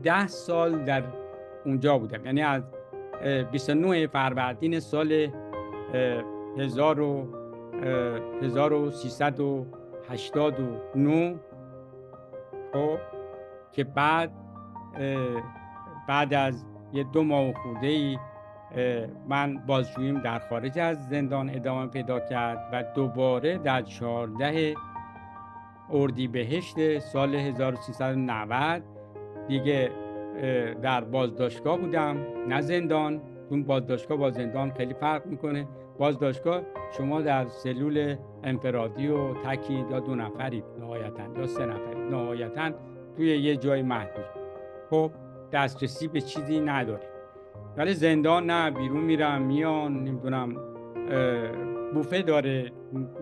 10 سال در اونجا بودم. یعنی از 29 فروردین سال 1389 خب که بعد از یه 2 ماه و خورده‌ای من بازجوییم در خارج از زندان ادامه پیدا کرد و دوباره در 14 اردیبهشت سال 1390 دیگه در بازداشتگاه بودم، نه زندان، چون بازداشتگاه با زندان خیلی فرق میکنه. بازداشتگاه شما در سلول انفرادی و تکید یا 2 نفرید نهایتاً یا 3 نفرید نهایتاً توی یه جای محدود، خب دسترسی به چیزی نداری. ولی زندان نه، بیرون میرم میان، نمیدونم بوفه داره،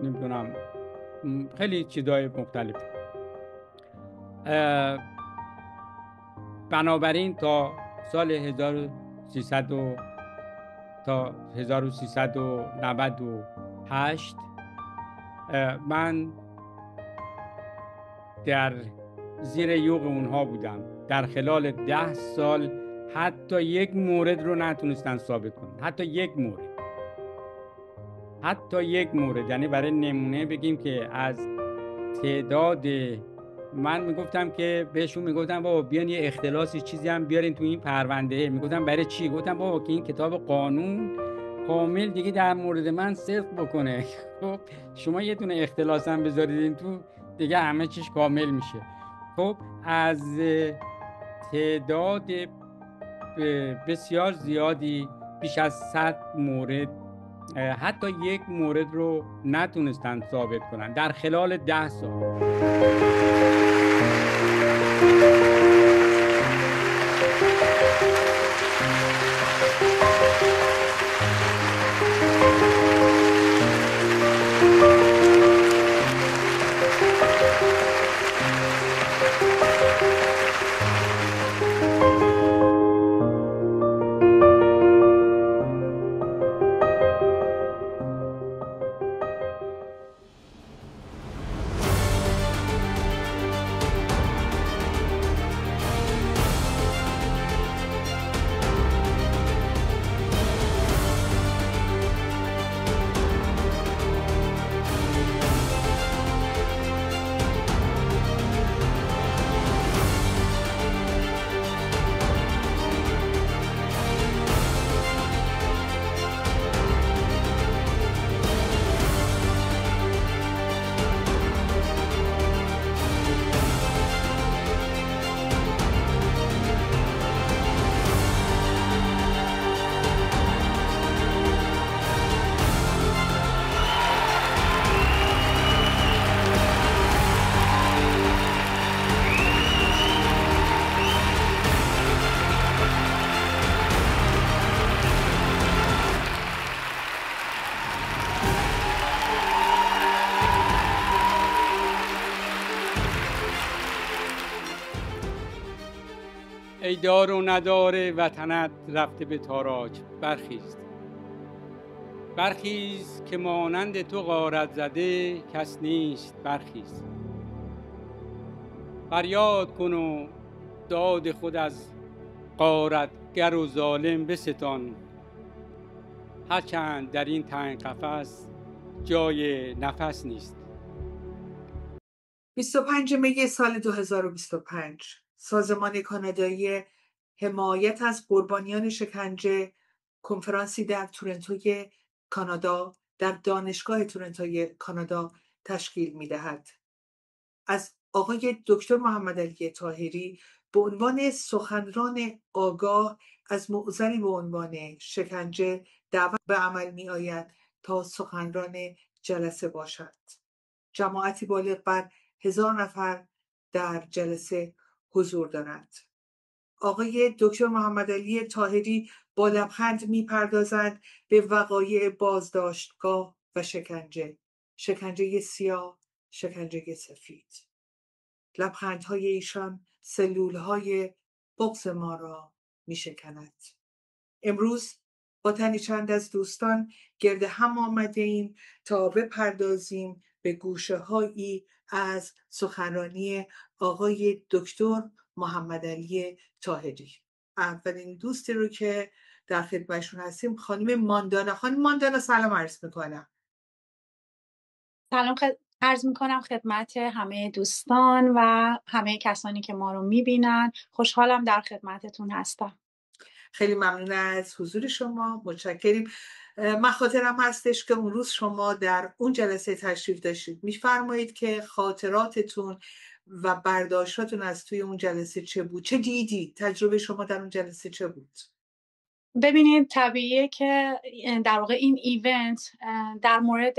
نمیدونم خیلی چیزای مختلف. بنابراین تا سال 1398 من در زیر یوغ اونها بودم. در خلال 10 سال حتی یک مورد رو نتونستن ثابت کنن، حتی یک مورد. یعنی برای نمونه بگیم که از تعداد، من میگفتم که بهشون میگفتم بابا بیان یه اختلاسی چیزی هم بیارین تو این پرونده. میگفتم برای چی؟ گفتم بابا که این کتاب قانون کامل دیگه در مورد من صدق بکنه. خب شما یه دونه اختلاس هم بذارید این تو دیگه همه چیش کامل میشه. خب از تعداد بسیار زیادی، بیش از 100 مورد، حتی یک مورد رو نتونستن ثابت کنن در خلال 10 سال. ای دار و ندار وطنت رفته به تاراج، برخیز که مانند تو غارت زده کس نیست. برخیز، فریاد کن و داد خود از غارتگر و ظالم بستان، هرچند در این تنگ قفس جای نفس نیست. 25 می سال 2025 سازمان کانادایی حمایت از قربانیان شکنجه کنفرانسی در تورنتوی کانادا در دانشگاه تورنتوی کانادا تشکیل می‌دهد. از آقای دکتر محمد علی طاهری به عنوان سخنران آگاه از معضلی به عنوان شکنجه دعوت به عمل می‌آید تا سخنران جلسه باشد. جماعتی بالغ بر 1000 نفر در جلسه حضور دارند. آقای دکتر محمد علی طاهری با لبخند می‌پردازند به وقایع بازداشتگاه و شکنجه سیاه، شکنجه سفید. لبخندهای ایشان سلولهای بغض ما را می‌شکند. امروز با تنی چند از دوستان گرد هم آمده ایم تا بپردازیم به گوشه‌هایی از سخنرانی آقای دکتر محمد علی طاهری. اولین دوستی رو که در خدمتشون هستیم خانم ماندانا. خانم ماندانا سلام عرض میکنم. سلام عرض میکنم خدمت همه دوستان و همه کسانی که ما رو میبینن. خوشحالم در خدمتتون هستم. خیلی ممنون از حضور شما، متشکریم. من خاطرم هستش که اون روز شما در اون جلسه تشریف داشتید. میفرمایید که خاطراتتون و برداشتاتون از توی اون جلسه چه بود؟ چه دیدی؟ تجربه شما در اون جلسه چه بود؟ ببینید طبیعیه که در واقع این ایونت در مورد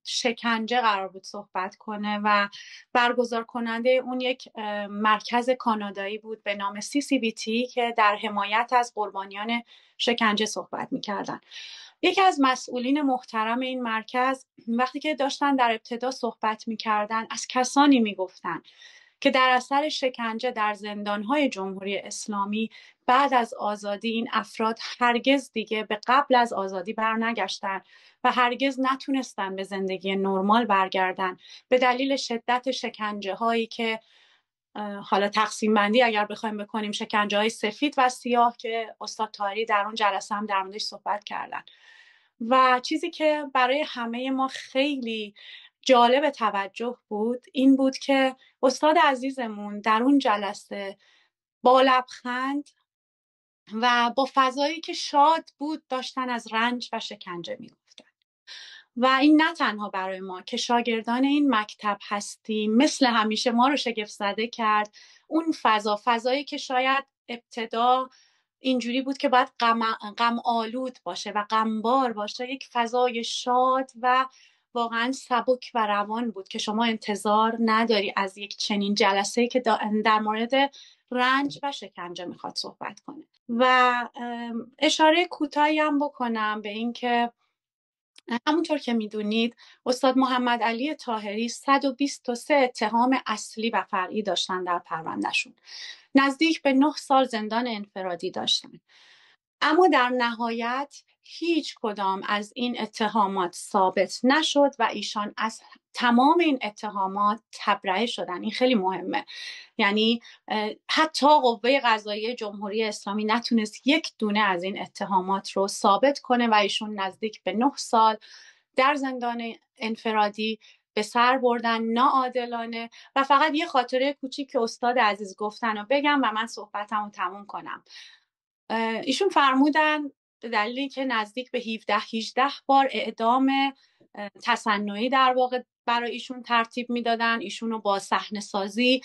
شکنجه قرار بود صحبت کنه و برگزار کننده اون یک مرکز کانادایی بود به نام CCBT که در حمایت از قربانیان شکنجه صحبت میکردن. یکی از مسئولین محترم این مرکز وقتی که داشتن در ابتدا صحبت میکردن از کسانی میگفتن که در اثر شکنجه در زندانهای جمهوری اسلامی بعد از آزادی این افراد هرگز دیگه به قبل از آزادی برنگشتن و هرگز نتونستن به زندگی نرمال برگردن به دلیل شدت شکنجه هایی که حالا تقسیم بندی اگر بخوایم بکنیم شکنجه های سفید و سیاه که استاد طاهری در اون جلسه هم در موردش صحبت کردن. و چیزی که برای همه ما خیلی جالب توجه بود این بود که استاد عزیزمون در اون جلسه با لبخند و با فضایی که شاد بود داشتن از رنج و شکنجه میگفتن. و این نه تنها برای ما که شاگردان این مکتب هستیم مثل همیشه ما رو شگفت زده کرد. اون فضایی که شاید ابتدا اینجوری بود که باید غم آلود باشه و غمبار باشه، یک فضای شاد و واقعا سبک و روان بود که شما انتظار نداری از یک چنین جلسه‌ای که در مورد رنج و شکنجه میخواد صحبت کنه. و اشاره کوتاهی هم بکنم به این که همونطور که میدونید استاد محمد علی طاهری 123 اتهام اصلی و فرعی داشتن در پروندهشون. نزدیک به 9 سال زندان انفرادی داشتن. اما در نهایت هیچ کدام از این اتهامات ثابت نشد و ایشان از تمام این اتهامات تبرئه شدن. این خیلی مهمه. یعنی حتی قوه قضاییه جمهوری اسلامی نتونست یک دونه از این اتهامات رو ثابت کنه و ایشون نزدیک به 9 سال در زندان انفرادی به سر بردن ناعادلانه. و فقط یه خاطره کوچیک که استاد عزیز گفتن رو بگم و من صحبتمو تموم کنم. ایشون فرمودن به دلیلی که نزدیک به 17-18 بار اعدام تصنعی در واقع برای ایشون ترتیب میدادن، ایشون رو با صحنه سازی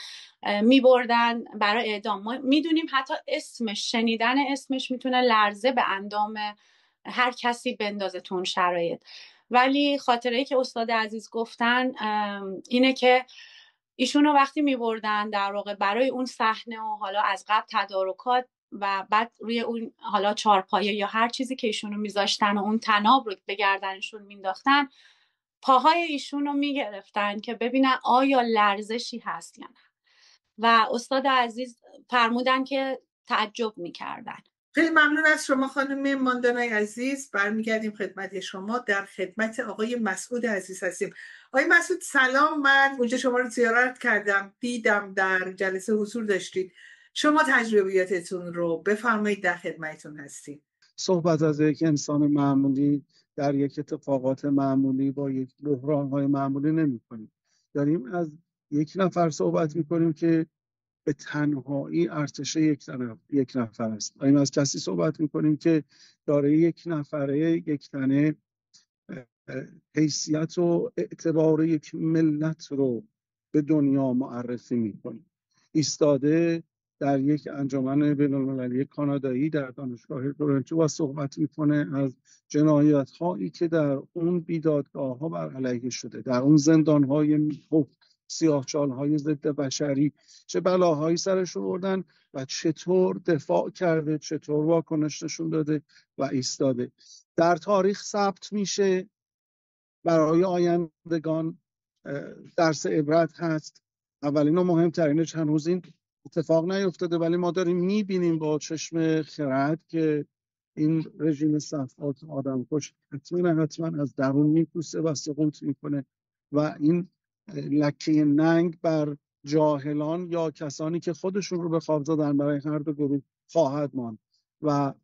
میبردن برای اعدام. ما میدونیم حتی اسمش، شنیدن اسمش میتونه لرزه به اندام هر کسی بندازه تو اون شرایط. ولی خاطره‌ای که استاد عزیز گفتن اینه که ایشون رو وقتی میبردن در واقع برای اون صحنه و حالا از قبل تدارکات و بعد روی اون حالا چارپایه یا هر چیزی که ایشون رو میذاشتن و اون طناب رو به گردنشون مینداختن، پاهای ایشون رو میگرفتن که ببینن آیا لرزشی هست یا نه. و استاد عزیز فرمودن که تعجب میکردن. خیلی ممنون از شما خانم ماندانای عزیز. برمیگردیم خدمت شما. در خدمت آقای مسعود عزیز هستیم. آقای مسعود سلام. من اونجا شما رو زیارت کردم، دیدم در جلسه حضور داشتید. شما تجربیاتتون رو بفرمایید، در خدمتتون هستیم. صحبت از یک انسان معمولی در یک اتفاقات معمولی با یک بحران‌های معمولی نمی‌کنیم. داریم از یک نفر صحبت می‌کنیم که به تنهایی ارتش یک نفر است. داریم از کسی صحبت می‌کنیم که داره یک نفره، یک تنه حیثیت و اعتبار یک ملت رو به دنیا معرفی می‌کنه. ایستاده در یک انجمن بین‌المللی کانادایی در دانشگاه تورنتو و صحبت میکنه از جنایت‌هایی که در اون بیدادگاه‌ها بر علیه شده، در اون زندان‌های سیاه‌چال‌های ضد بشری چه بلاهایی سرش آوردن و چطور دفاع کرده، چطور واکنش نشون داده و ایستاده. در تاریخ ثبت میشه، برای آیندگان درس عبرت هست. اولین و مهمترینش هنوز این اتفاق نیفتاده، ولی ما داریم میبینیم با چشم خرد که این رژیم صفحات آدمکش حتما از درون میپوسه و سقوط میکنه و این لکه ننگ بر جاهلان یا کسانی که خودشون رو به خواب زدن برای هر دو گروه خواهد ماند و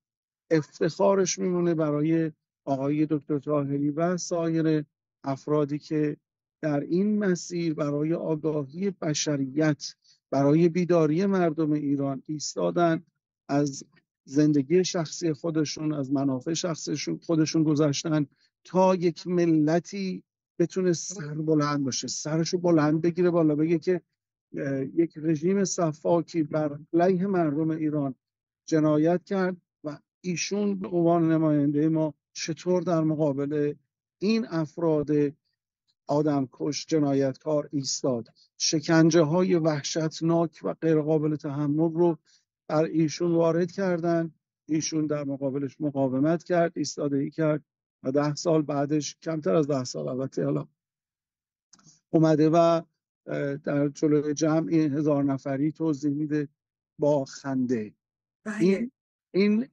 افتخارش میمونه برای آقای دکتر طاهری و سایر افرادی که در این مسیر برای آگاهی بشریت، برای بیداری مردم ایران ایستادن، از زندگی شخصی خودشون، از منافع شخصی خودشون گذاشتن تا یک ملتی بتونه سر بلند باشه، سرشو بلند بگیره بالا، بگه که یک رژیم صفاکی بر علیه مردم ایران جنایت کرد و ایشون به عنوان نماینده ما چطور در مقابل این افراد آدمکش جنایتکار ایستاد. شکنجه های وحشتناک و غیرقابل تحمل رو بر ایشون وارد کردن، ایشون در مقابلش مقاومت کرد، ایستادگی کرد و 10 سال بعدش، کمتر از 10 سال البته، حالا اومده و در جلوی جمعی 1000 نفری توضیح میده با خنده. بله. این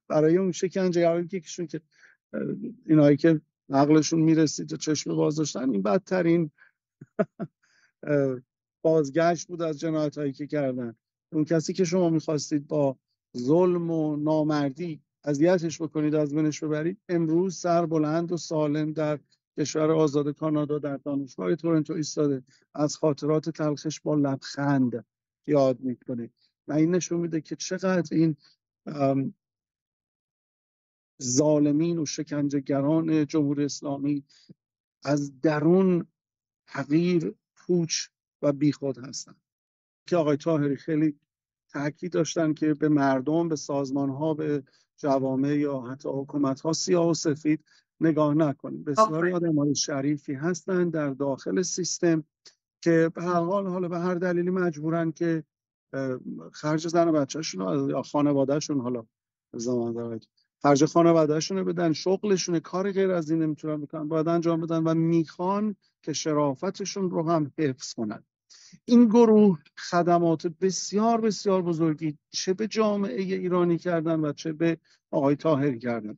برای اون شکنجه‌گران یکیشون که اینایی که عقلشون میرسید و چشم باز داشتن، این بدترین بازگشت بود از جنایتایی که کردن. اون کسی که شما میخواستید با ظلم و نامردی اذیتش بکنید، از بینش ببرید، امروز سر بلند و سالم در کشور آزاد کانادا در دانشگاه تورنتو ایستاده، از خاطرات تلخش با لبخند یاد میکنه و این نشون میده که چقدر این ظالمین و شکنجهگران جمهوری اسلامی از درون حقیر، پوچ و بیخود هستن. که آقای طاهری خیلی تاکید داشتن که به مردم، به سازمان‌ها، به جوامع یا حتی حکومت‌ها سیاه و سفید نگاه نکنیم. بسیاری آدم‌های شریفی هستن در داخل سیستم که به هر حال، حالا به هر دلیلی مجبورن که خرج زن و بچه‌شون یا خانواده‌شون، حالا زمان دارد خرج خانواده‌شون رو بدن، شغلشون، کار غیر از این نمیتونن بکنن، باید انجام بدن و میخوان که شرافتشون رو هم حفظ کنن. این گروه خدمات بسیار بسیار بزرگی چه به جامعه ایرانی کردن و چه به آقای طاهری کردن.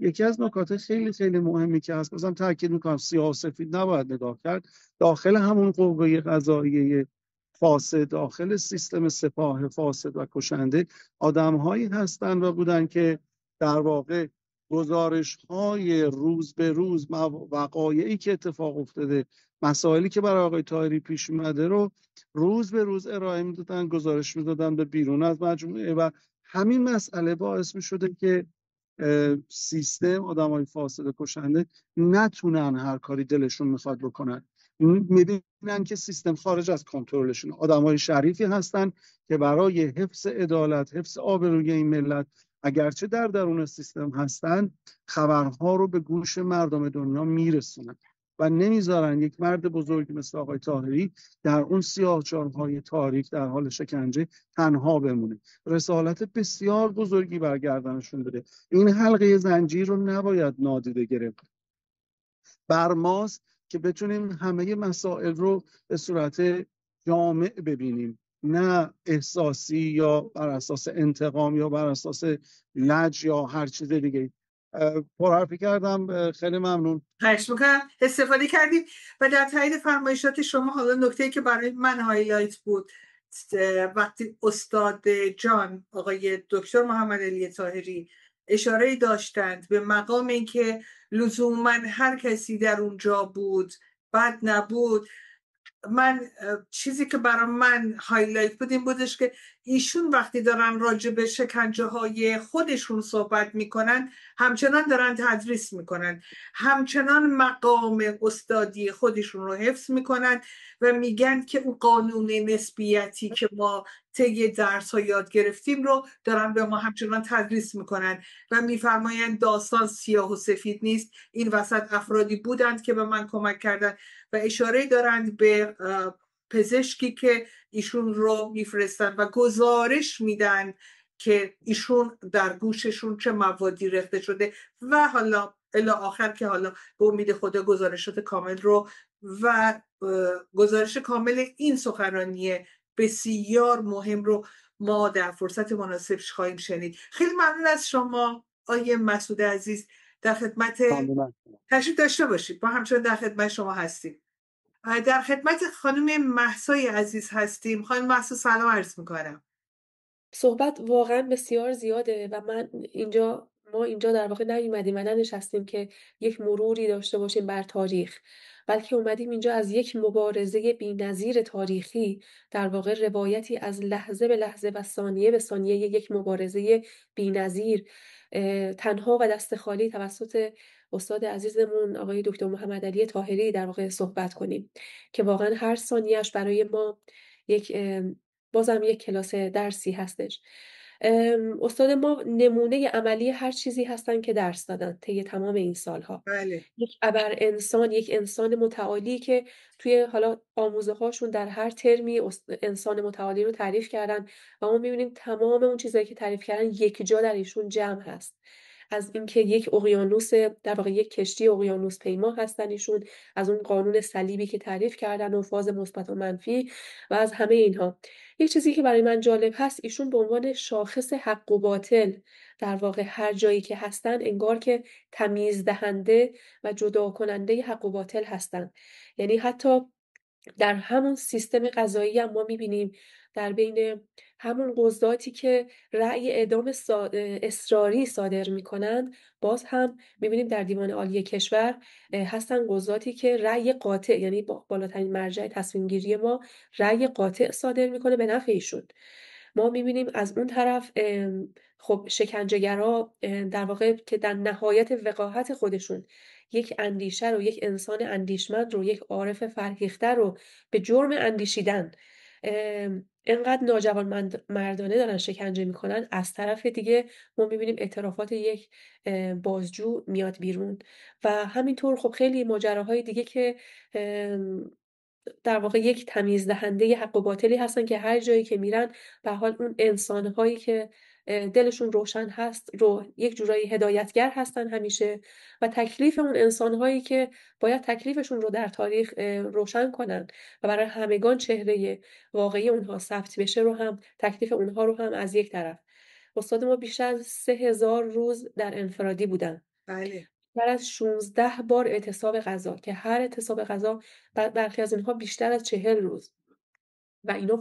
یکی از نکات خیلی خیلی مهمی که هست، مثلا تاکید میکنم سیاه و سفید نباید نگاه کرد، داخل همون قوه قضاییه فاسد، داخل سیستم سپاه فاسد و کشنده، آدم‌هایی هستند و بودن که در واقع گزارش‌های روز به روز وقایعی که اتفاق افتاده، مسائلی که برای آقای طاهری پیش اومده رو روز به روز ارائه میدادن، گزارش میدادن به بیرون از مجموعه و همین مسئله باعث میشده که سیستم، آدمای فاسد و کشنده نتونن هر کاری دلشون میخواد بکنن. میبینن که سیستم خارج از کنترلشون، آدمای شریفی هستن که برای حفظ عدالت، حفظ آبروی این ملت، اگرچه در درون سیستم هستن، خبرها رو به گوش مردم دنیا میرسونن و نمیذارن یک مرد بزرگ مثل آقای طاهری در اون سیاه‌چال‌های تاریک در حال شکنجه تنها بمونه. رسالت بسیار بزرگی برگردنشون بده. این حلقه زنجیر رو نباید نادیده گرفت. بر ماست که بتونیم همه مسائل رو به صورت جامع ببینیم، نه احساسی یا بر اساس انتقام یا بر اساس لج یا هر چیز دیگه. پرحرفی کردم، خیلی ممنون. خواهش میکنم، استفاده کردیم. و در تایید فرمایشات شما، حالا نکته‌ای که برای من هایلایت بود، وقتی استاد جان آقای دکتر محمد علی طاهری اشاره داشتند به مقام این که لزوما هر کسی در اونجا بود بد نبود، من چیزی که برای من هایلایت بود این بودش که ایشون وقتی دارن راجع به شکنجه های خودشون صحبت میکنن، همچنان دارن تدریس میکنن، همچنان مقام استادی خودشون رو حفظ میکنن و میگن که اون قانون نسبیتی که ما طی درس ها یاد گرفتیم رو دارن به ما همچنان تدریس میکنن و میفرمایند داستان سیاه و سفید نیست. این وسط افرادی بودند که به من کمک کردند و اشاره دارند به پزشکی که ایشون رو میفرستن و گزارش میدن که ایشون در گوششون چه موادی ریخته شده و حالا الی آخر که حالا به امید خدا گزارشات کامل رو و گزارش کامل این سخنرانی بسیار مهم رو ما در فرصت مناسب خواهیم شنید. خیلی ممنون از شما آقای مسعود عزیز، در خدمت تشریف داشته باشید، ما همچنان در خدمت شما هستیم. در خدمت خانم مهسای عزیز هستیم. خانم مهسا سلام عرض میکنم. صحبت واقعا بسیار زیاده و ما اینجا در واقع نیومدیم و ننشستیم که یک مروری داشته باشیم بر تاریخ، بلکه اومدیم اینجا از یک مبارزه بی‌نظیر تاریخی، در واقع روایتی از لحظه به لحظه و ثانیه به ثانیه یک مبارزه بی‌نظیر تنها و دست خالی توسط استاد عزیزمون آقای دکتر محمد علی طاهری در واقع صحبت کنیم که واقعا هر ثانیهش برای ما بازم یک کلاس درسی هستش. استاد ما نمونه عملی هر چیزی هستن که درس دادن طی تمام این سالها. بله. یک ابر انسان، یک انسان متعالی که توی حالا آموزه هاشون در هر ترمی انسان متعالی رو تعریف کردن و ما میبینیم تمام اون چیزایی که تعریف کردن یک جا در ایشون جمع هست. از اینکه یک اقیانوس، در واقع یک کشتی اقیانوس پیما هستن ایشون، از اون قانون صلیبی که تعریف کردن و فاز مثبت و منفی و از همه اینها. یک چیزی که برای من جالب هست، ایشون به عنوان شاخص حق و باطل در واقع هر جایی که هستن انگار که تمیز دهنده و جدا کننده حق و باطل هستن. یعنی حتی در همون سیستم قضایی هم ما میبینیم در بین همون قضاتی که رأی اعدام اصراری صادر میکنند، باز هم میبینیم در دیوان عالی کشور هستن قضاتی که رأی قاطع، یعنی بالاترین مرجع تصمیم گیری ما، رأی قاطع صادر میکنه به نفع ایشون. ما میبینیم از اون طرف خب شکنجهگرا در واقع که در نهایت وقاحت خودشون یک اندیشه رو، یک انسان اندیشمند رو، یک عارف فرهیخته رو به جرم اندیشیدن اینقدر ناجوان مردانه دارن شکنجه میکنن، از طرف دیگه ما میبینیم اعترافات یک بازجو میاد بیرون و همینطور خب خیلی ماجراهای دیگه که در واقع یک تمیز دهنده حق و باطلی هستن که هر جایی که میرن به حال اون انسانهایی که دلشون روشن هست رو یک جورایی هدایتگر هستن همیشه و تکلیف اون انسانهایی که باید تکلیفشون رو در تاریخ روشن کنن و برای همگان چهره واقعی اونها ثبت بشه رو هم تکلیف اونها رو هم از یک طرف. استاد ما بیشتر از 3000 روز در انفرادی بودن. بله. بیشتر از 16 بار اعتصاب غذا که هر اعتصاب غذا برخی از اینها بیشتر از 40 روز و اینا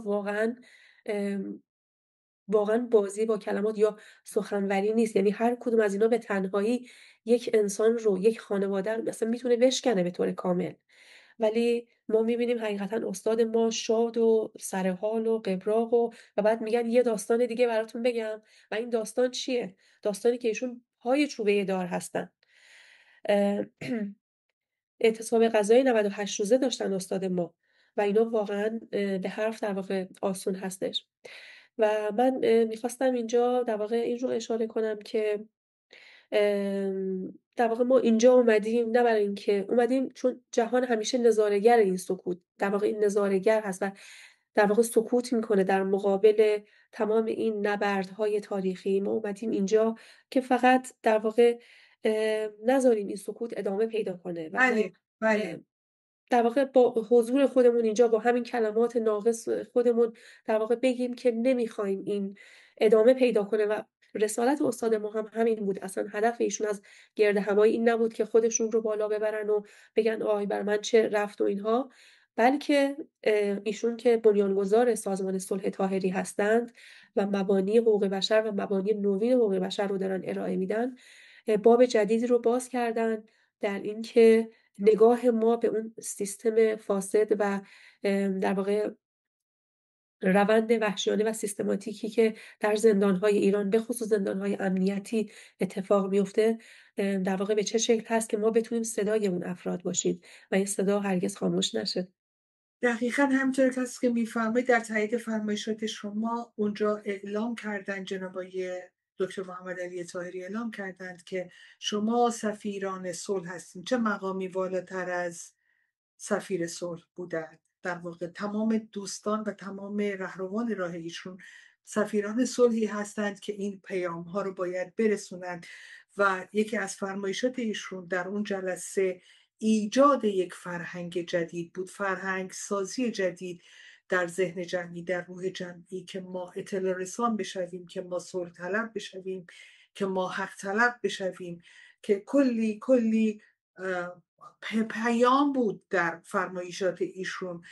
واقعا بازی با کلمات یا سخنوری نیست. یعنی هر کدوم از اینا به تنهایی یک انسان رو، یک خانواده رو مثلا میتونه بشکنه به طور کامل، ولی ما میبینیم حقیقتا استاد ما شاد و سرحال و قبراق و بعد میگن یه داستان دیگه براتون بگم. و این داستان چیه؟ داستانی که ایشون پای چوبه دار هستن. اعتصاب غذایی 98 روزه داشتن استاد ما و اینا واقعا به حرف در واقع آسون هستش. و من میخواستم اینجا در واقع این رو اشاره کنم که در واقع ما اینجا اومدیم نه برای اینکه اومدیم، چون جهان همیشه نظاره‌گر این سکوت، در واقع این نظاره‌گر هست و در واقع سکوت میکنه در مقابل تمام این نبردهای تاریخی. ما اومدیم اینجا که فقط در واقع نذاریم این سکوت ادامه پیدا کنه و بله. بله. در واقع با حضور خودمون اینجا با همین کلمات ناقص خودمون در واقع بگیم که نمیخوایم این ادامه پیدا کنه و رسالت استاد ما هم همین بود. اصلا هدف ایشون از گرد همایی این نبود که خودشون رو بالا ببرن و بگن آی بر من چه رفت و اینها، بلکه ایشون که بنیانگذار سازمان صلح طاهری هستند و مبانی حقوق بشر و مبانی نوین حقوق بشر رو دارن ارائه میدن، باب جدیدی رو باز کردن در اینکه نگاه ما به اون سیستم فاسد و در واقع روند وحشیانه و سیستماتیکی که در زندانهای ایران به خصوص زندانهای امنیتی اتفاق میفته در واقع به چه شکل هست که ما بتونیم صدای اون افراد باشیم و این صدا هرگز خاموش نشه. دقیقا همطور که میفهمید در تایید فرمایشات شما اونجا اعلام کردن، جناب دکتر محمد علی طاهری اعلام کردند که شما سفیران صلح هستین. چه مقامی والاتر از سفیر صلح بودن؟ در واقع تمام دوستان و تمام رهروان راه ایشون سفیران صلحی هستند که این پیام ها رو باید برسونند و یکی از فرمایشات ایشون در اون جلسه ایجاد یک فرهنگ جدید بود، فرهنگ سازی جدید در ذهن جمعی، در روح جمعی، که ما اطلاع رسان بشویم، که ما صلح طلب بشویم، که ما حق طلب بشویم، که کلی پیام بود در فرمایشات ایشون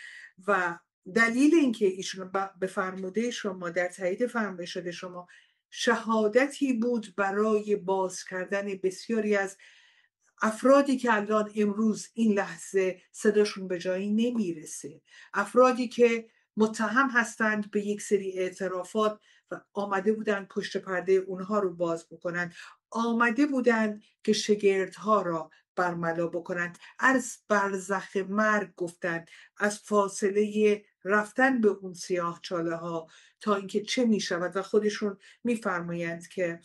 و دلیل اینکه ایشون به فرموده شما در تایید فرمایشات شما شهادتی بود برای باز کردن بسیاری از افرادی که الان امروز این لحظه صداشون به جایی نمیرسه، افرادی که متهم هستند به یک سری اعترافات و آمده بودند پشت پرده اونها رو باز بکنند، آمده بودند که شگردها را برملا بکنند، از برزخ مرگ گفتند، از فاصله رفتن به اون سیاه چاله ها تا اینکه چه می شود و خودشون میفرمایند که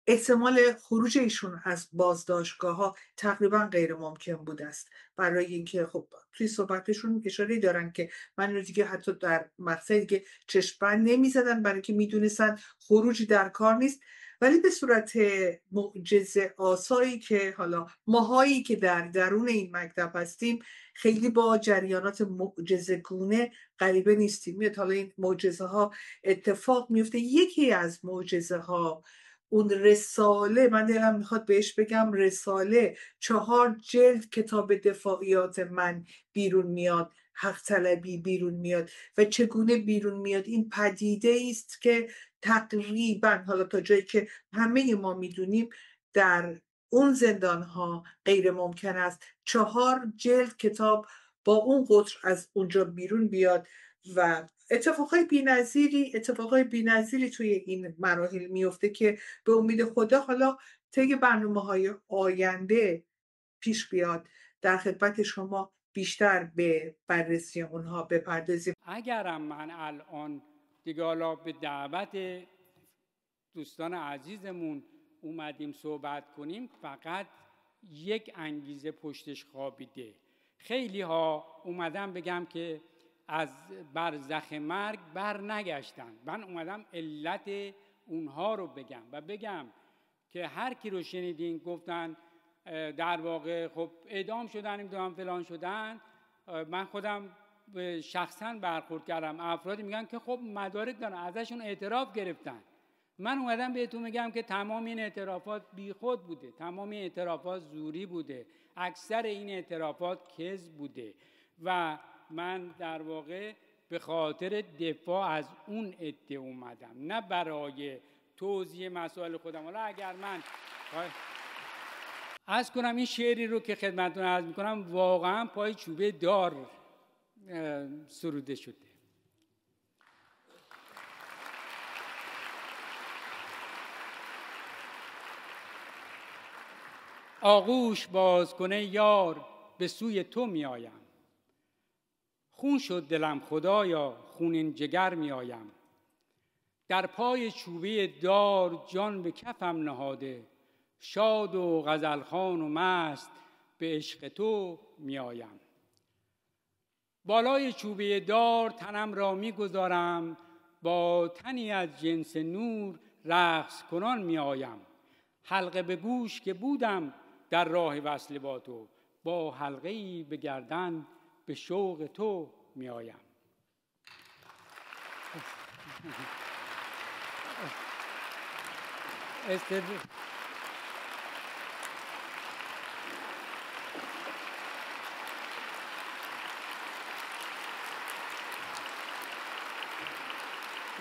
احتمال خروج ایشون از بازداشتگاه ها تقریبا غیر ممکن بوده است، برای اینکه خب توی صحبتشون اشاره دارن که من رو دیگه حتی در مقطع دیگه چشم‌بند نمی‌زدن برای اینکه میدونستن خروجی در کار نیست، ولی به صورت معجزه آسایی که حالا ماهایی که در درون این مکتب هستیم خیلی با جریانات معجزه گونه غریبه نیستیم. میاد حالا این معجزه ها اتفاق میفته. یکی از معجزه ها اون رساله، من دلم میخواد بهش بگم رساله، 4 جلد کتاب دفاعیات من بیرون میاد، حق طلبی بیرون میاد و چگونه بیرون میاد این پدیده است که تقریبا حالا تا جایی که همه ما میدونیم در اون زندان ها غیر ممکن است 4 جلد کتاب با اون قطر از اونجا بیرون بیاد و اتفاقای بی‌نظیری توی این مراحل میفته که به امید خدا حالا طی برنامه‌های آینده پیش بیاد در خدمت شما بیشتر به بررسی اونها بپردازیم. اگرم من الان دیگه حالا به دعوت دوستان عزیزمون اومدیم صحبت کنیم، فقط یک انگیزه پشتش خوابیده. خیلی ها اومدم بگم که از برزخ مرگ بر نگشتن، من اومدم علت اونها رو بگم و بگم که هر کی رو شنیدین گفتن در واقع خب اعدام شدن، نمیدونم فلان شدن، من خودم شخصا برخورد کردم، افرادی میگن که خب مدارک دارن، ازشون اعتراف گرفتن. من اومدم بهتون میگم که تمام این اعترافات بیخود بوده، تمام این اعترافات زوری بوده، اکثر این اعترافات کذب بوده و من در واقع به خاطر دفاع از اون عده اومدم، نه برای توضیح مسائل خودم. حالا اگر من عرض کنم این شعری رو که خدمتتون عرض میکنم واقعا پای چوبه دار سروده شده. آغوش باز کنه یار به سوی تو می آیم، خون شد دلم خدایا خونین جگر می آیم، در پای چوبه دار جان به کفم نهاده، شاد و غزلخوان و مست به عشق تو می آیم. بالای چوبه دار تنم را می گذارم، با تنی از جنس نور رقص کنان می آیم، حلقه به گوش که بودم در راه وصل با تو، با حلقه‌ای به گردن به شوق تو می آیم.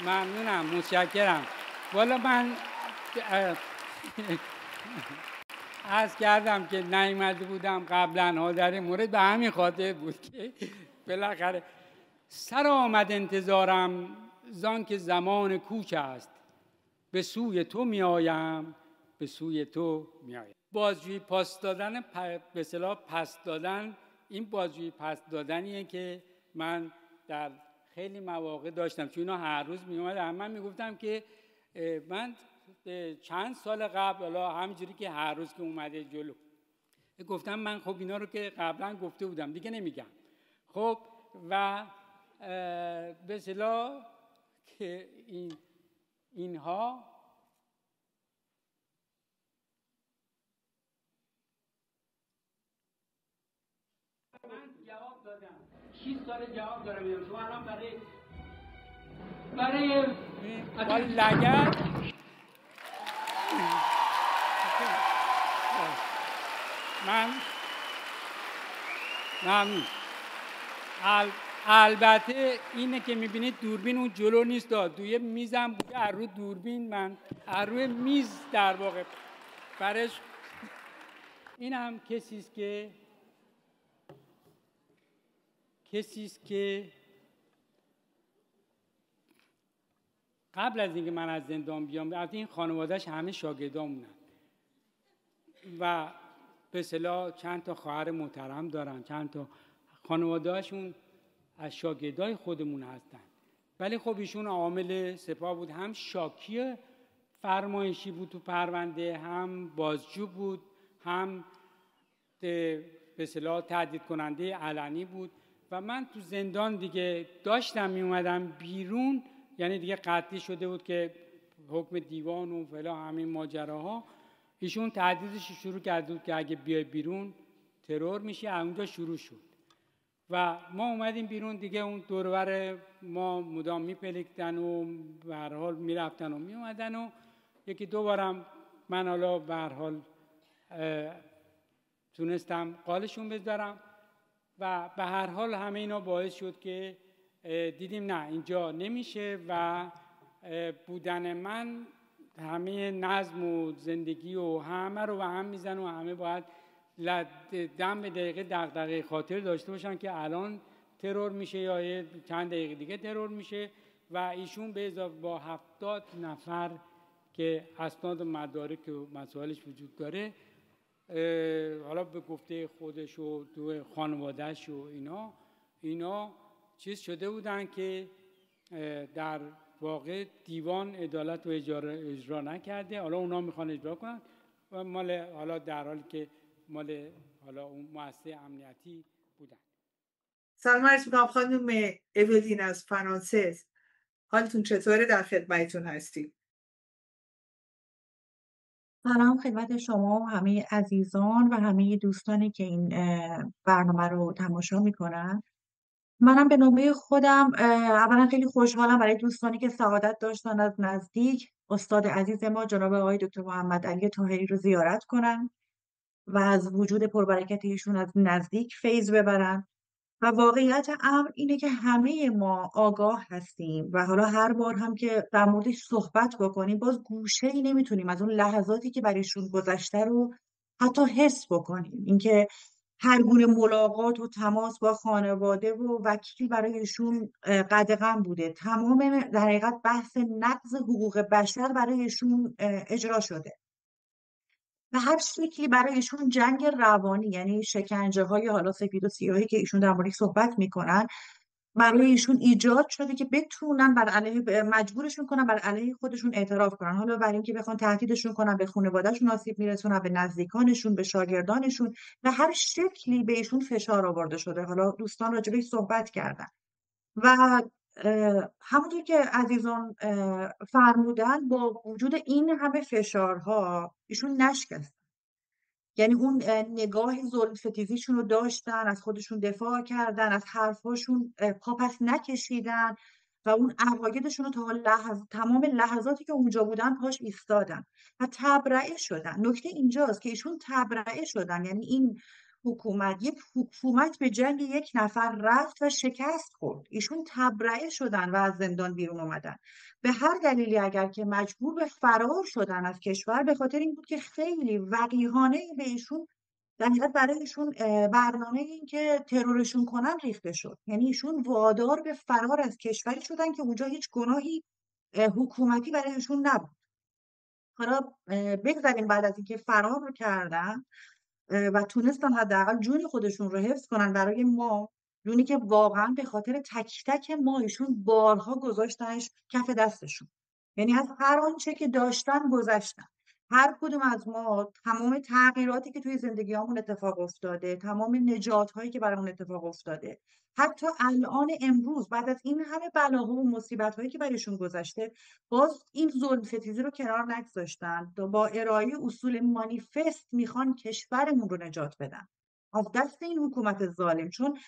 ممنونم، متشکرم. والا من عرض کردم که نیامده بودم قبلا ها در این مورد به همین خاطر بود که بالاخره سر آمد انتظارم زان که زمان کوچ است، به سوی تو می آیم، به سوی تو می آیم. بازجویی پاس دادن، به اصطلاح پس دادن، این بازجویی پس دادنیه که من در خیلی مواقع داشتم، چون اینا هر روز می اومدن. من می گفتم که من چند سال قبل، حالا همینجوری که هر روز که اومده جلو، گفتم من خب اینا رو که قبلا گفته بودم دیگه نمیگم. خب و به اصطلاح که اینها من جواب دادم، 6 سال جواب دارم میدم. شما الان برای لگد من ممنون. البته اینه که میبینید دوربین اون جلو نیست، توی میزم بوده، از رو دوربین من از روی میز در واقع برش. این هم کسی است که قبل از اینکه من از زندان بیام، از این خانوادهش همه شاگردامونن و به اصطلاح چند تا خواهر محترم دارن، چند تا خانواده‌هاشون از شاگردای خودمون هستن. ولی خب ایشون عامل سپاه بود، هم شاکی فرمایشی بود تو پرونده، هم بازجو بود، هم به اصطلاح تهدید کننده علنی بود. و من تو زندان دیگه داشتم می اومدم بیرون، یعنی دیگه قطعی شده بود که حکم دیوان و فلان همین ماجراها. ایشون تهدیدش شروع کرده بود که اگه بیای بیرون ترور میشی. اونجا شروع شد و ما اومدیم بیرون دیگه. اون دور و بر ما مدام میپلکتن و به هر حال میرفتن و میومدن و یکی دو بارم من حالا به هر حال تونستم قالشون بذارم و به هر حال همه اینا باعث شد که دیدیم نه اینجا نمیشه و بودن من همه نظم و زندگی و همه رو به هم میزن و همه باید دم به دقیقه دغدغه خاطر داشته باشن که الان ترور میشه یا چند دقیقه دیگه ترور میشه. و ایشون به اضافه با 70 نفر که اسناد و مدارک و مسائلش وجود داره، حالا به گفته خودش و دو خانواده‌اش و اینا چیز شده بودن که در واقع دیوان عدالت و اجرا نکرده. حالا اونا میخوان اجرا کنن و مال حالا در حالی که مال حالا اون مؤسسه امنیتی بودن. سلام عرض می‌کنم خانم اولین از فرانسه. حالتون چطوره؟ در خدمتتون هستیم. سلام خدمت شما و همه عزیزان و همه دوستانی که این برنامه رو تماشا میکنن. منم به نوبه خودم اولا خیلی خوشحالم برای دوستانی که سعادت داشتن از نزدیک استاد عزیز ما جناب آقای دکتر محمد علی طاهری رو زیارت کنن و از وجود پربرکت ایشون از نزدیک فیض ببرن. و واقعیت امر اینه که همه ما آگاه هستیم و حالا هر بار هم که در موردش صحبت بکنیم باز گوشه‌ای نمیتونیم از اون لحظاتی که برایشون گذشته رو حتی حس بکنیم. اینکه هر گونه ملاقات و تماس با خانواده و وکیل برایشون قدغن بوده. تمام در حقیقت بحث نقض حقوق بشر برایشون اجرا شده. به هر شکلی برایشون جنگ روانی، یعنی شکنجه های حالا سفید و سیاهی که ایشون در موردش صحبت میکنن، برای ایشون ایجاد شده که بتونن بر علیه مجبورشون کنن بر علیه خودشون اعتراف کنن. حالا برای اینکه بخوان تهدیدشون کنن، به خانواده‌شون آسیب میرسونن، به نزدیکانشون، به شاگردانشون، به هر شکلی به ایشون فشار آورده شده. حالا دوستان راجع بهش صحبت کردن و همونطور که عزیزان فرمودن با وجود این همه فشارها ایشون نشکستن. یعنی اون نگاه ظلم ستیزیشون رو داشتن، از خودشون دفاع کردن، از حرفاشون پا پس نکشیدن و اون عقایدشون رو تا تمام لحظاتی که اونجا بودن پاش ایستادن و تبرئه شدن. نکته اینجاست که ایشون تبرئه شدن، یعنی این یک حکومت به جنگ یک نفر رفت و شکست خورد. ایشون تبرئه شدن و از زندان بیرون اومدن. به هر دلیلی اگر که مجبور به فرار شدن از کشور، به خاطر این بود که خیلی وقیحانه به ایشون در حقیقت برایشون برنامه این که ترورشون کنن ریخته شد. یعنی ایشون وادار به فرار از کشوری شدن که اونجا هیچ گناهی حکومتی برایشون نبود. حالا بگذاریم بعد از اینکه فرار رو کردن و تونستن حداقل جون خودشون رو حفظ کنن، برای ما جونی که واقعا به خاطر تک تک ما ایشون بارها گذاشتنش کف دستشون. یعنی از هر آنچه که داشتن گذشتن. هر کدوم از ما تمام تغییراتی که توی زندگیامون اتفاق افتاده، تمام نجات‌هایی که برامون اتفاق افتاده، حتی الان امروز بعد از این همه بلاها و مصیبت‌هایی که برایشون گذشته، باز این ظلم ستیزی رو کنار نگذاشتن. با ارائه اصول مانیفست میخوان کشورمون رو نجات بدن از دست این حکومت ظالم. چون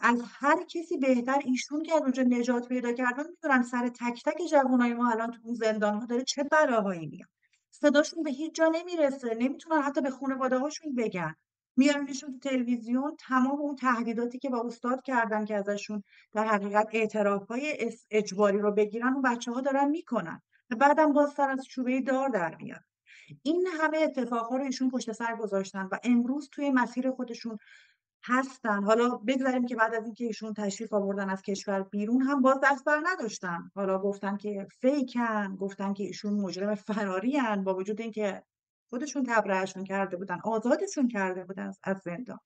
از هر کسی بهتر ایشون که از اونجا نجات پیدا کردن میدونن سر تک تک جوانای ما الان تو اون زندان‌ها داره چه بلاهایی میاد. صداشون به هیچ جا نمیرسه، نمیتونن حتی به خانواده‌هاشون بگن. میارنشون تو تلویزیون، تمام اون تهدیداتی که با استاد کردن که ازشون در حقیقت اعترافهای اجباری رو بگیرن و بچه‌ها دارن میکنن و بعدم باز سر از چوبه دار در میاد. این همه اتفاقا رو ایشون پشت سر گذاشتن و امروز توی مسیر خودشون هستن. حالا بگذاریم که بعد از اینکه ایشون تشریف آوردن از کشور بیرون هم باز دست بر نداشتن، حالا گفتن که فیکن، گفتن که ایشون مجرم فراری هن، با وجود اینکه خودشون تبرئه‌شون کرده بودن، آزادشون کرده بودن از زندان.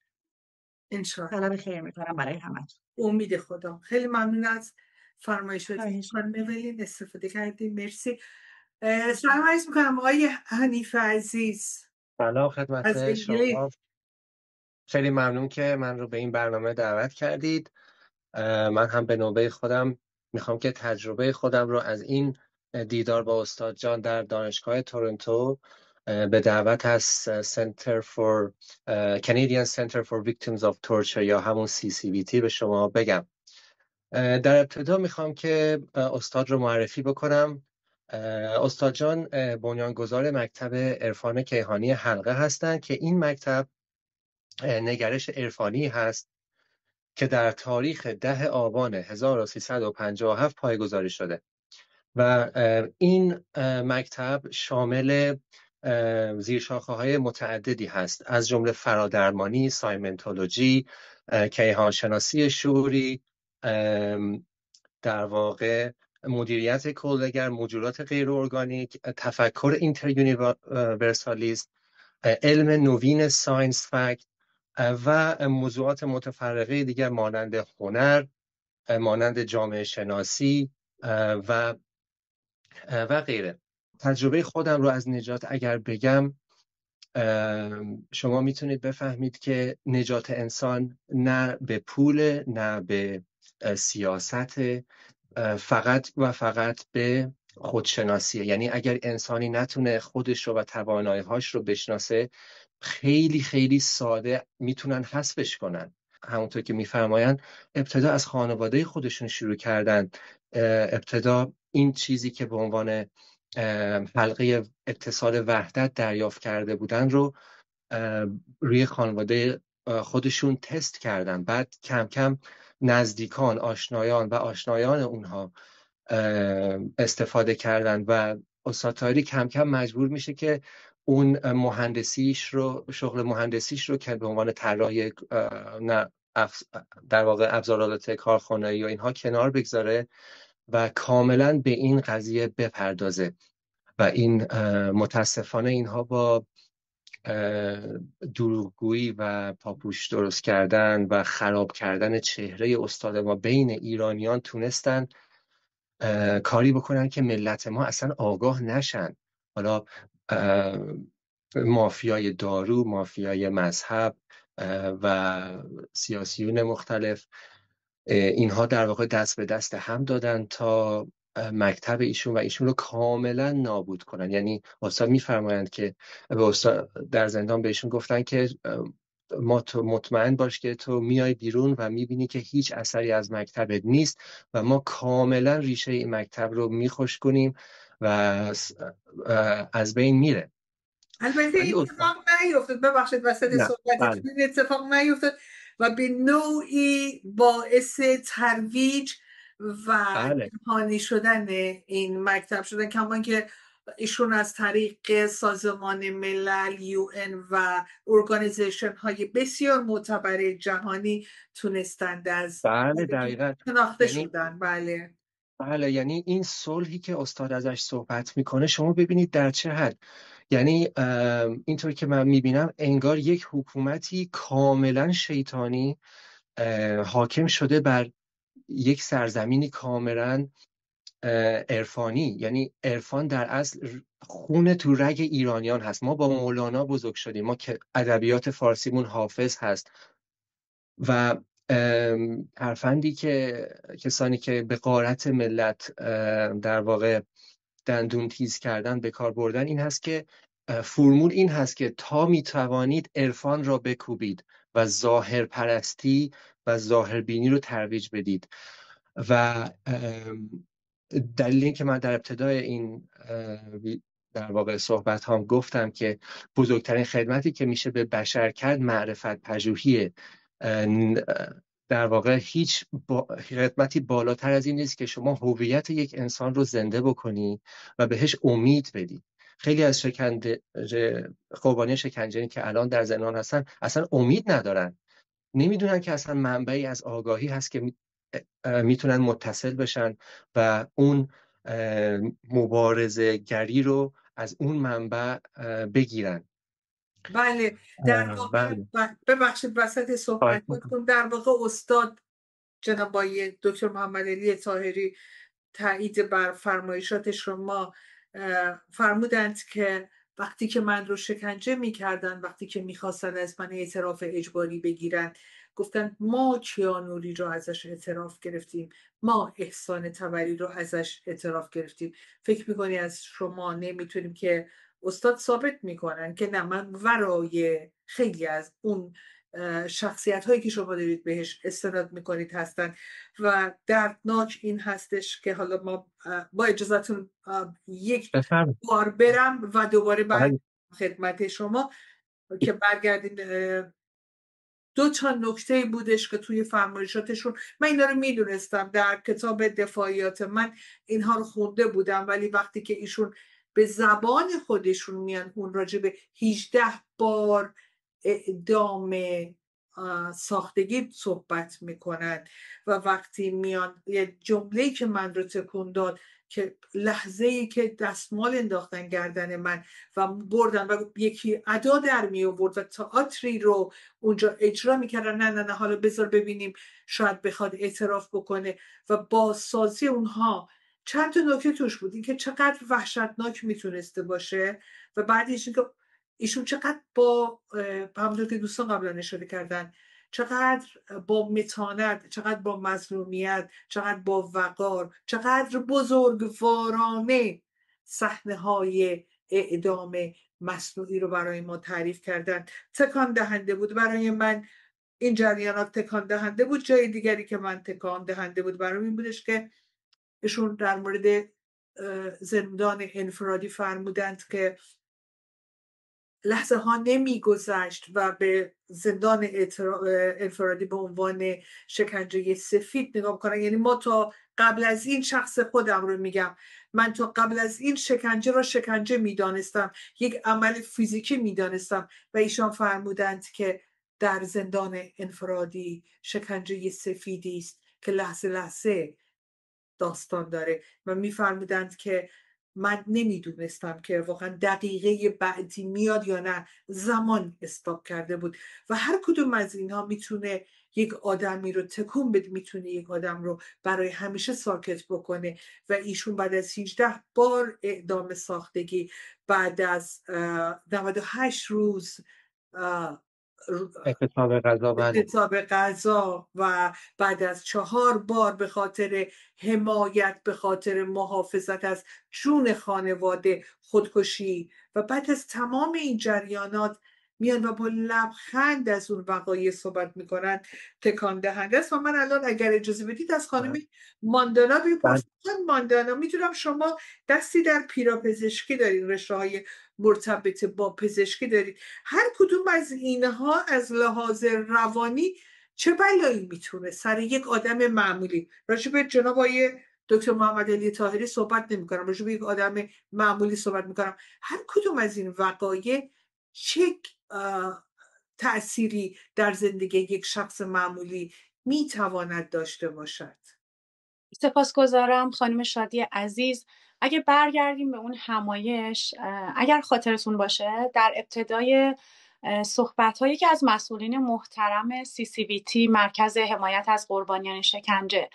انشالله. طلب خیر میکنم برای همتون. امید خدا. خیلی ممنون از فرمایشات خواهش خانم اولین، استفاده کردیم. مرسی. سلام عرض میکنم آقای حنیف عزیز سلام از خدمت انگلیس. شما. خیلی ممنون که من رو به این برنامه دعوت کردید. من هم به نوبه خودم میخوام که تجربه خودم رو از این دیدار با استاد جان در دانشگاه تورنتو به دعوت از Canadian Center for Victims of Torture یا همون CCVT به شما بگم. در ابتدا میخوام که استاد رو معرفی بکنم. استاد جان بنیانگذار مکتب عرفان کیهانی حلقه هستند که این مکتب نگرش عرفانی هست که در تاریخ 10 آبان 1357 پایه‌گذاری شده و این مکتب شامل زیرشاخه‌های متعددی هست، از جمله فرادرمانی، سایمنتولوژی، کیهانشناسی شعوری، در واقع مدیریت کودگر، موجودات غیر ارگانیک، تفکر اینتر یونیورسالیسم، علم نوین ساینس فکت و موضوعات متفرقه دیگر مانند هنر، مانند جامعه شناسی و غیره. تجربه خودم رو از نجات اگر بگم، شما میتونید بفهمید که نجات انسان نه به پول، نه به سیاست، فقط و فقط به خودشناسیه. یعنی اگر انسانی نتونه خودش رو و توانایی‌هاش رو بشناسه، خیلی خیلی ساده میتونن حذفش کنن. همونطور که میفرمایند ابتدا از خانواده خودشون شروع کردن، ابتدا این چیزی که به عنوان حلقه اتصال وحدت دریافت کرده بودن رو روی خانواده خودشون تست کردن، بعد کم کم نزدیکان، آشنایان و آشنایان اونها استفاده کردن و استاد طاهری کم کم مجبور میشه که اون شغل مهندسیش رو که به عنوان طراح در واقع ابزارالات کارخانه‌ای و اینها کنار بگذاره و کاملا به این قضیه بپردازه و این متاسفانه اینها با دروغگویی و پاپوش درست کردن و خراب کردن چهره استاد ما بین ایرانیان تونستن کاری بکنن که ملت ما اصلا آگاه نشن. حالا مافیای دارو، مافیای مذهب و سیاسیون مختلف، اینها در واقع دست به دست هم دادن تا مکتب ایشون و ایشون رو کاملا نابود کنن. یعنی استاد میفرمایند که به استاد در زندان بهشون گفتن که مطمئن باش که تو میای بیرون و میبینی که هیچ اثری از مکتبت نیست و ما کاملا ریشه این مکتب رو میخشکنیم و از بین میره. البته این اتفاق نیفتاد، ببخشید وسط صحبتتون، این اتفاق نیفتاد و به نوعی باعث ترویج و جهانی شدن این مکتب شدن، کمان که ایشون از طریق سازمان ملل، UN و ارگانیزیشن های بسیار معتبر جهانی تونستند از دقیقاً شناخته شدن. بله، یعنی این صلحی که استاد ازش صحبت میکنه شما ببینید در چه حد، یعنی اینطور که من میبینم انگار یک حکومتی کاملا شیطانی حاکم شده بر یک سرزمینی کاملا عرفانی. یعنی عرفان در اصل خون تو رگ ایرانیان هست. ما با مولانا بزرگ شدیم، ما که ادبیات فارسیمون حافظ هست و ترفندی که کسانی که به غارت ملت در واقع دندون تیز کردن به کار بردن این هست که فرمول این هست که تا میتوانید عرفان را بکوبید و ظاهر پرستی و ظاهر بینی رو ترویج بدید. و دلیل این که من در ابتدای این در واقع صحبت هم گفتم که بزرگترین خدمتی که میشه به بشر کرد معرفت پژوهیه. در واقع هیچ خدمتی بالاتر از این نیست که شما هویت یک انسان رو زنده بکنی و بهش امید بدی. خیلی از قربانی شکنجه‌ای که الان در زندان هستن اصلا امید ندارن، نمیدونن که اصلا منبعی از آگاهی هست که میتونن متصل بشن و اون مبارزه گری رو از اون منبع بگیرن. بله، در واقع ببخشید وسط صحبتتون، در واقع استاد جناب آقای دکتر محمد علی طاهری تایید بر فرمایشات شما فرمودند که وقتی که من رو شکنجه میکردن، وقتی که میخواستن از من اعتراف اجباری بگیرن، گفتن ما کیانوری رو ازش اعتراف گرفتیم، ما احسان طبری رو ازش اعتراف گرفتیم. فکر میکنی از شما نمیتونیم که استاد ثابت میکنن که نه، من ورای خیلی از اون شخصیت هایی که شما دارید بهش استناد میکنید هستن و دردناک این هستش که حالا ما با اجازهتون یک بار برم و دوباره بعد خدمت شما که برگردین. دو تا نکته بودش که توی فرمایشاتشون، من اینا رو میدونستم، در کتاب دفاعیات من اینها رو خونده بودم، ولی وقتی که ایشون به زبان خودشون میان اون راجع به 18 بار اعدام ساختگی صحبت میکنن و وقتی میان یه جمله‌ای که من رو تکون داد که لحظه‌ای که دستمال انداختن گردن من و بردن و یکی ادا در می آورد و تئاتری رو اونجا اجرا میکردن، نه حالا بذار ببینیم شاید بخواد اعتراف بکنه و با سازی اونها چند تا نکته توش بود، این که چقدر وحشتناک میتونسته باشه و بعدش این که ایشون چقدر با همونطور که دوستان قبلا اشاره کردن، چقدر با متانت، چقدر با مظلومیت، چقدر با وقار، چقدر بزرگوارانه صحنه‌های اعدام مصنوعی رو برای ما تعریف کردن. تکان دهنده بود برای من این جریانات، تکان دهنده بود. جای دیگری که من تکان دهنده بود برای این بودش که ایشون در مورد زندان انفرادی فرمودند که لحظه ها نمی گذشت و به زندان انفرادی به عنوان شکنجه سفید نگاه کنن. یعنی ما تا قبل از این، شخص خودم رو میگم، من تا قبل از این شکنجه را شکنجه میدانستم، یک عمل فیزیکی میدانستم و ایشان فرمودند که در زندان انفرادی شکنجه سفیدی است که لحظه لحظه داستان داره و میفرمودند که من نمیدونستم که واقعا دقیقه بعدی میاد یا نه، زمان استاپ کرده بود و هر کدوم از اینها میتونه یک آدمی رو تکون بده، میتونه یک آدم رو برای همیشه ساکت بکنه و ایشون بعد از 18 بار اعدام ساختگی، بعد از 98 روز اعتصاب غذا و بعد از 4 بار به خاطر حمایت، به خاطر محافظت از جون خانواده خودکشی و بعد از تمام این جریانات میان و با لبخند از اون وقایع صحبت میکنن، تکان دهنده است. و من الان اگر اجازه بدید از خانم ماندانا بپرسم. ماندانا، میدونم شما دستی در پیراپزشکی دارین، رشته‌های مرتبط با پزشکی دارید، هر کدوم از اینها از لحاظ روانی چه بلایی میتونه سر یک آدم معمولی، راجع به جناب آقای دکتر محمد علی طاهری صحبت نمی کنم، راجع به یک آدم معمولی صحبت میکنم، هر کدوم از این وقایع چه تأثیری در زندگی یک شخص معمولی میتواند داشته باشد؟ سپاسگزارم خانم شادی عزیز. اگه برگردیم به اون همایش، اگر خاطرتون باشه در ابتدای صحبت‌هایی که از مسئولین محترم CCVT، مرکز حمایت از قربانیان شکنجه،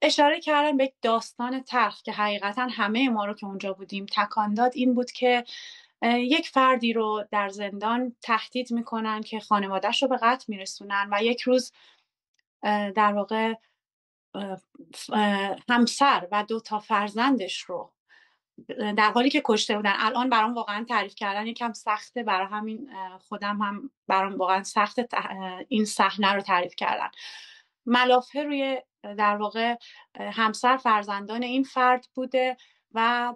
اشاره کردن به یک داستان تلخ که حقیقتا همه ما رو که اونجا بودیم تکان داد، این بود که یک فردی رو در زندان تهدید میکنن که خانواده‌اش رو به قتل میرسونن و یک روز در واقع همسر و 2 فرزندش رو در حالی که کشته بودن. الان برام واقعا تعریف کردن یکم سخته، برای همین خودم هم برام واقعا سخته این صحنه رو تعریف کردن. ملافه روی در واقع همسر، فرزندان این فرد بوده و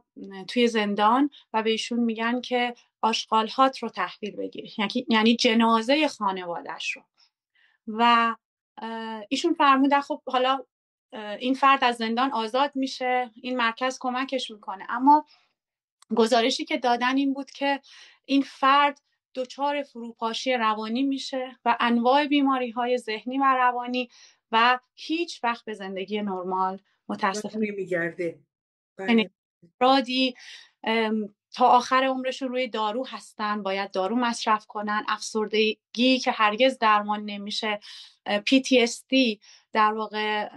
توی زندان و به ایشون میگن که آشغالهات رو تحویل بگیری، یعنی جنازه خانواده‌اش رو. و ایشون فرمودن خب حالا این فرد از زندان آزاد میشه، این مرکز کمکش میکنه، اما گزارشی که دادن این بود که این فرد دچار فروپاشی روانی میشه و انواع بیماری‌های ذهنی و روانی و هیچ وقت به زندگی نرمال متاسفانه نمیگرده. یعنی بله. افرادی تا آخر عمرشون روی دارو هستن، باید دارو مصرف کنن، افسردگی که هرگز درمان نمیشه، PTSD در واقع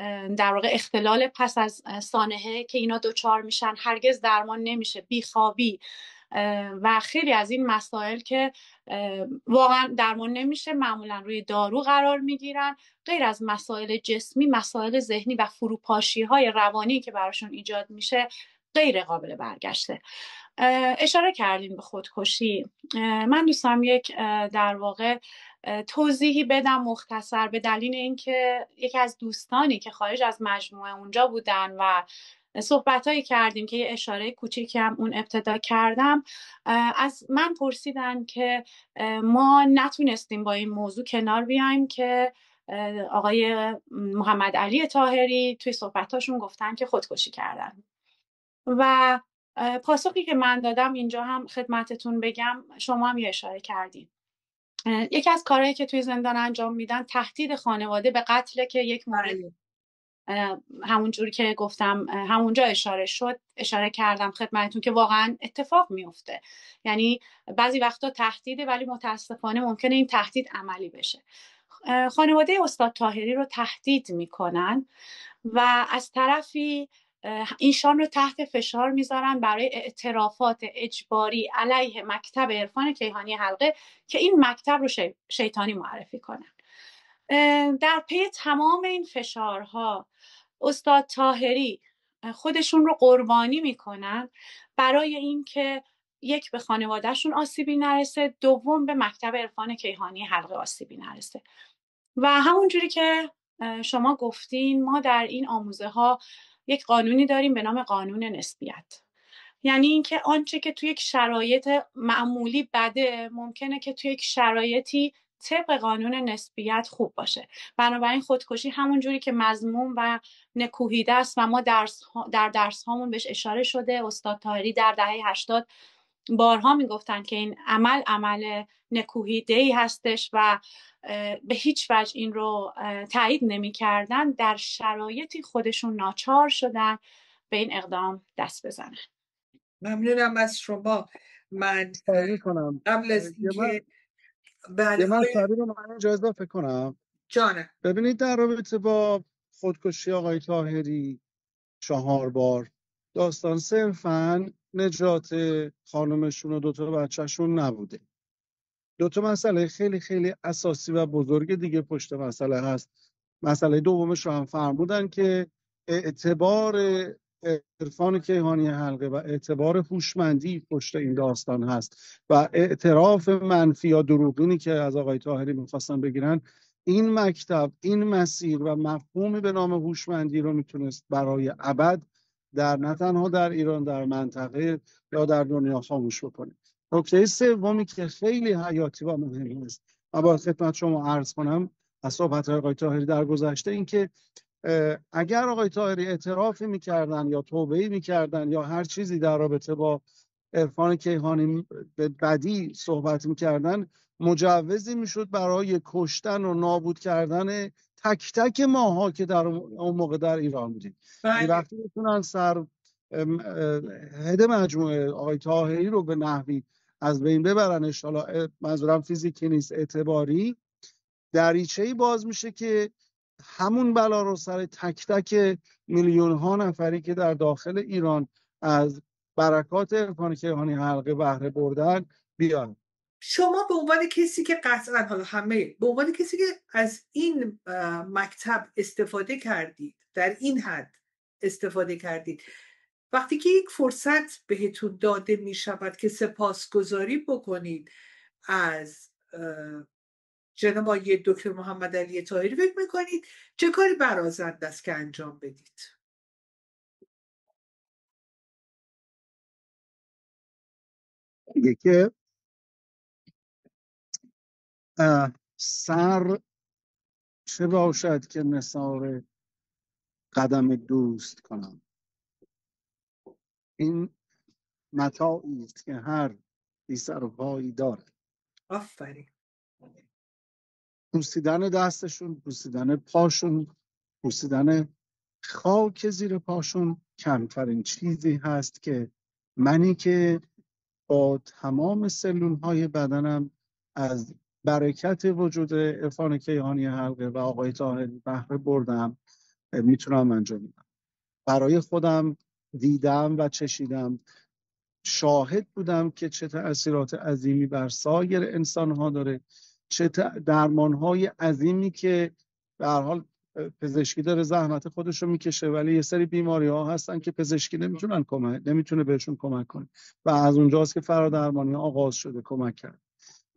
اختلال پس از سانحه که اینا دچار میشن هرگز درمان نمیشه، بیخوابی و خیلی از این مسائل که واقعا درمان نمیشه، معمولا روی دارو قرار میگیرن. غیر از مسائل جسمی، مسائل ذهنی و فروپاشی های روانی که براشون ایجاد میشه غیر قابل برگشته. اشاره کردیم به خودکشی. من دوستم یک در واقع توضیحی بدم مختصر، به دلیل اینکه یکی از دوستانی که خارج از مجموعه اونجا بودن و صحبتایی کردیم که یه اشاره کوچیکی هم اون ابتدا کردم، از من پرسیدن که ما نتونستیم با این موضوع کنار بیایم که آقای محمد علی طاهری توی صحبتاشون گفتن که خودکشی کردن. و پاسخی که من دادم اینجا هم خدمتتون بگم، شما هم یه اشاره کردید. یکی از کارهایی که توی زندان انجام میدن تهدید خانواده به قتله که یک مورد همون جوری که گفتم همونجا اشاره کردم خدمتتون که واقعا اتفاق میفته. یعنی بعضی وقتا تهدیده ولی متاسفانه ممکنه این تهدید عملی بشه. خانواده استاد طاهری رو تهدید میکنن و از طرفی ایشان رو تحت فشار میذارن برای اعترافات اجباری علیه مکتب عرفان کیهانی حلقه که این مکتب رو شیطانی معرفی کنن. در پی تمام این فشارها استاد طاهری خودشون رو قربانی میکنن برای اینکه یک به خانوادهشون آسیبی نرسه، دوم به مکتب عرفان کیهانی حلقه آسیبی نرسه. و همونجوری که شما گفتین ما در این آموزه ها یک قانونی داریم به نام قانون نسبیت. یعنی اینکه آنچه که توی یک شرایط معمولی بده ممکنه که توی یک شرایطی طبق قانون نسبیت خوب باشه. بنابراین خودکشی همون جوری که مذموم و نکوهیده است و ما در درس هامون بهش اشاره شده، استاد طاهری در دهه 80 بارها میگفتن که این عمل نکوهیده‌ای هستش و به هیچ وجه این رو تایید نمی‌کردن. در شرایطی خودشون ناچار شدن به این اقدام دست بزنن. ممنونم از شما. من کنم قبل از اینکه یه مطلبی رو من اینجا اضافه کنم. جانم. ببینید در رابطه با خودکشی آقای طاهری 4 بار داستان صرفاً نجات خانمشون و 2 بچهشون نبوده. 2 مسئله خیلی خیلی اساسی و بزرگ دیگه پشت مسئله هست. مسئله دومش رو هم فرمودن که اعتبار عرفان کیهانی حلقه و اعتبار هوشمندی پشت این داستان هست و اعتراف منفی یا دروغینی که از آقای طاهری میخواستن بگیرن، این مکتب، این مسیر و مفهومی به نام هوشمندی رو میتونست برای ابد نه تنها در ایران، در منطقه یا در دنیا خاموش بکنه. نکته سومی که خیلی حیاتی و مهم است و با خدمت شما عرض کنم از صحبت آقای طاهری در گذشته، این که اگر آقای طاهری اعترافی میکردن یا توبه‌ای میکردن یا هر چیزی در رابطه با عرفان کیهانی به بدی صحبت میکردن، مجوزی میشد برای کشتن و نابود کردن تک تک ماها که در اون موقع در ایران بودیم. وقتی بتونن هد مجموعه آقای طاهری رو به نحوی از بین ببرنش، حالا منظورم فیزیکی نیست، اعتباری، دریچه‌ای باز میشه که همون بلا رو سر تک تک میلیون ها نفری که در داخل ایران از برکات عرفان کیهانی حلقه بهره بردن بیان. شما به عنوان کسی که قطعا حالا همه به عنوان کسی که از این مکتب استفاده کردید، در این حد استفاده کردید، وقتی که یک فرصت بهتون داده می شود که سپاسگزاری بکنید از جناب آقای دکتر محمد علی طاهری، فکر میکنید چه کاری برازنده است که انجام بدید؟ میگه که سر چه باشد که نثار قدم دوست کنم. این متاعی است که هر بی سر و پایی داره. آفرین. بوسیدن دستشون، بوسیدن پاشون، بوسیدن خاک زیر پاشون کمترین چیزی هست که منی که با تمام سلول های بدنم از برکت وجود عرفان کیهانی حلقه و آقای طاهری بهره بردم میتونم انجام بدم. برای خودم دیدم و چشیدم، شاهد بودم که چه تأثیرات عظیمی بر سایر انسان‌ها داره، چه درمان‌های عظیمی که به هر حال پزشکی داره زحمت خودش رو میکشه، ولی یه سری بیماری‌ها هستن که پزشکی نمیتونه بهشون کمک کنه و از اونجاست که فرادرمانی آغاز شده کمک کرد.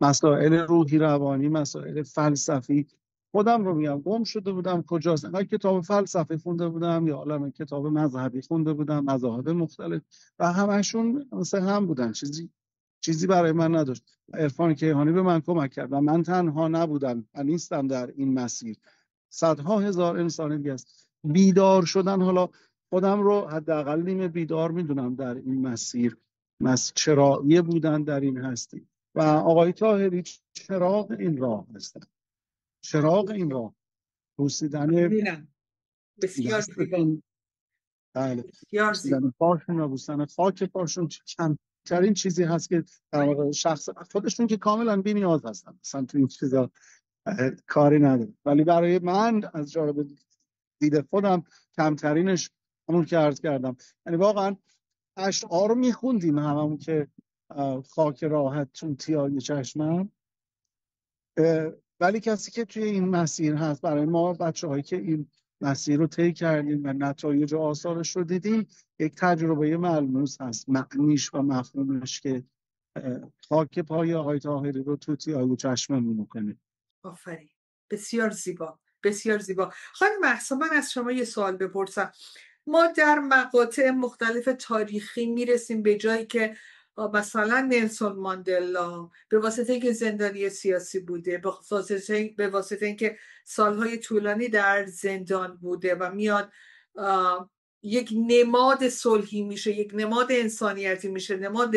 مسائل روحی روانی، مسائل فلسفی، خودم رو میگم گم شده بودم کجاست. انقدر کتاب فلسفه خونده بودم یا عالم کتاب مذهبی خونده بودم، مذاهب مختلف، و همشون مثل هم بودن، چیزی برای من نداشت. عرفان کیهانی به من کمک کرد و من تنها نبودم و نیستم در این مسیر. صدها هزار انسان دیگه است. بیدار شدن، حالا خودم رو حداقل نیمه بیدار میدونم در این مسیر، چرایی بودن در این هستی و آقای طاهری چراغ این راه هستن. چراغ این راه بوسیدن میرم. بسیار زیبا. دستشون، بله، بسیار زیبا. بوسیدن پاشون و بوسیدن خاک پاشون کمترین چیزی هست که در واقع شخص خودشون که کاملا بی نیاز هستن، مثلا تو این چیزا کاری نداره، ولی برای من از جانب دید خودم کمترینش همون که عرض کردم. یعنی واقعا اشعار رو میخوندیم همون که خاک راحت چون تیای چشمم، ولی کسی که توی این مسیر هست، برای ما بچه هایی که این مسیر رو طی کردیم و نتایج و آثارش رو دیدیم، یک تجربه ملموس هست، معنیش و مفهومش که خاک پای آقای طاهری رو تو تیای چشممون میکنه. آفرین. بسیار زیبا. بسیار زیبا. خانم مهسا، من از شما یه سوال بپرسم. ما در مقاطع مختلف تاریخی میرسیم به جایی که مثلا نلسون ماندلا به واسطه اینکه زندانی سیاسی بوده، به واسطه اینکه سالهای طولانی در زندان بوده و میاد یک نماد صلحی میشه، یک نماد انسانیتی میشه، نماد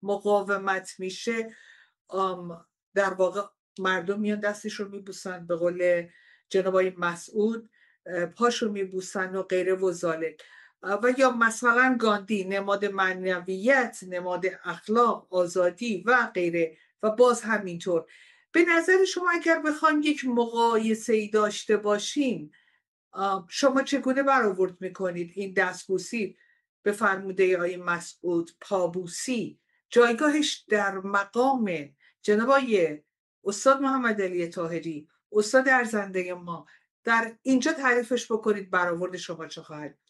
مقاومت میشه، در واقع مردم میان دستش رو میبوسن، به قول جناب آقای مسعود پاش رو میبوسن و غیره و ذالک. و یا مثلا گاندی، نماد معنویت، نماد اخلاق، آزادی و غیره، و باز همینطور. به نظر شما اگر بخوایم یک مقایسه ای داشته باشیم، شما چگونه برآورد میکنید این دستبوسی به فرموده آقای مسعود، پابوسی، جایگاهش در مقام جناب آقای استاد محمد علی طاهری، استاد ارزنده ما، در اینجا تعریفش بکنید، برآورد شما چه خواهد بود؟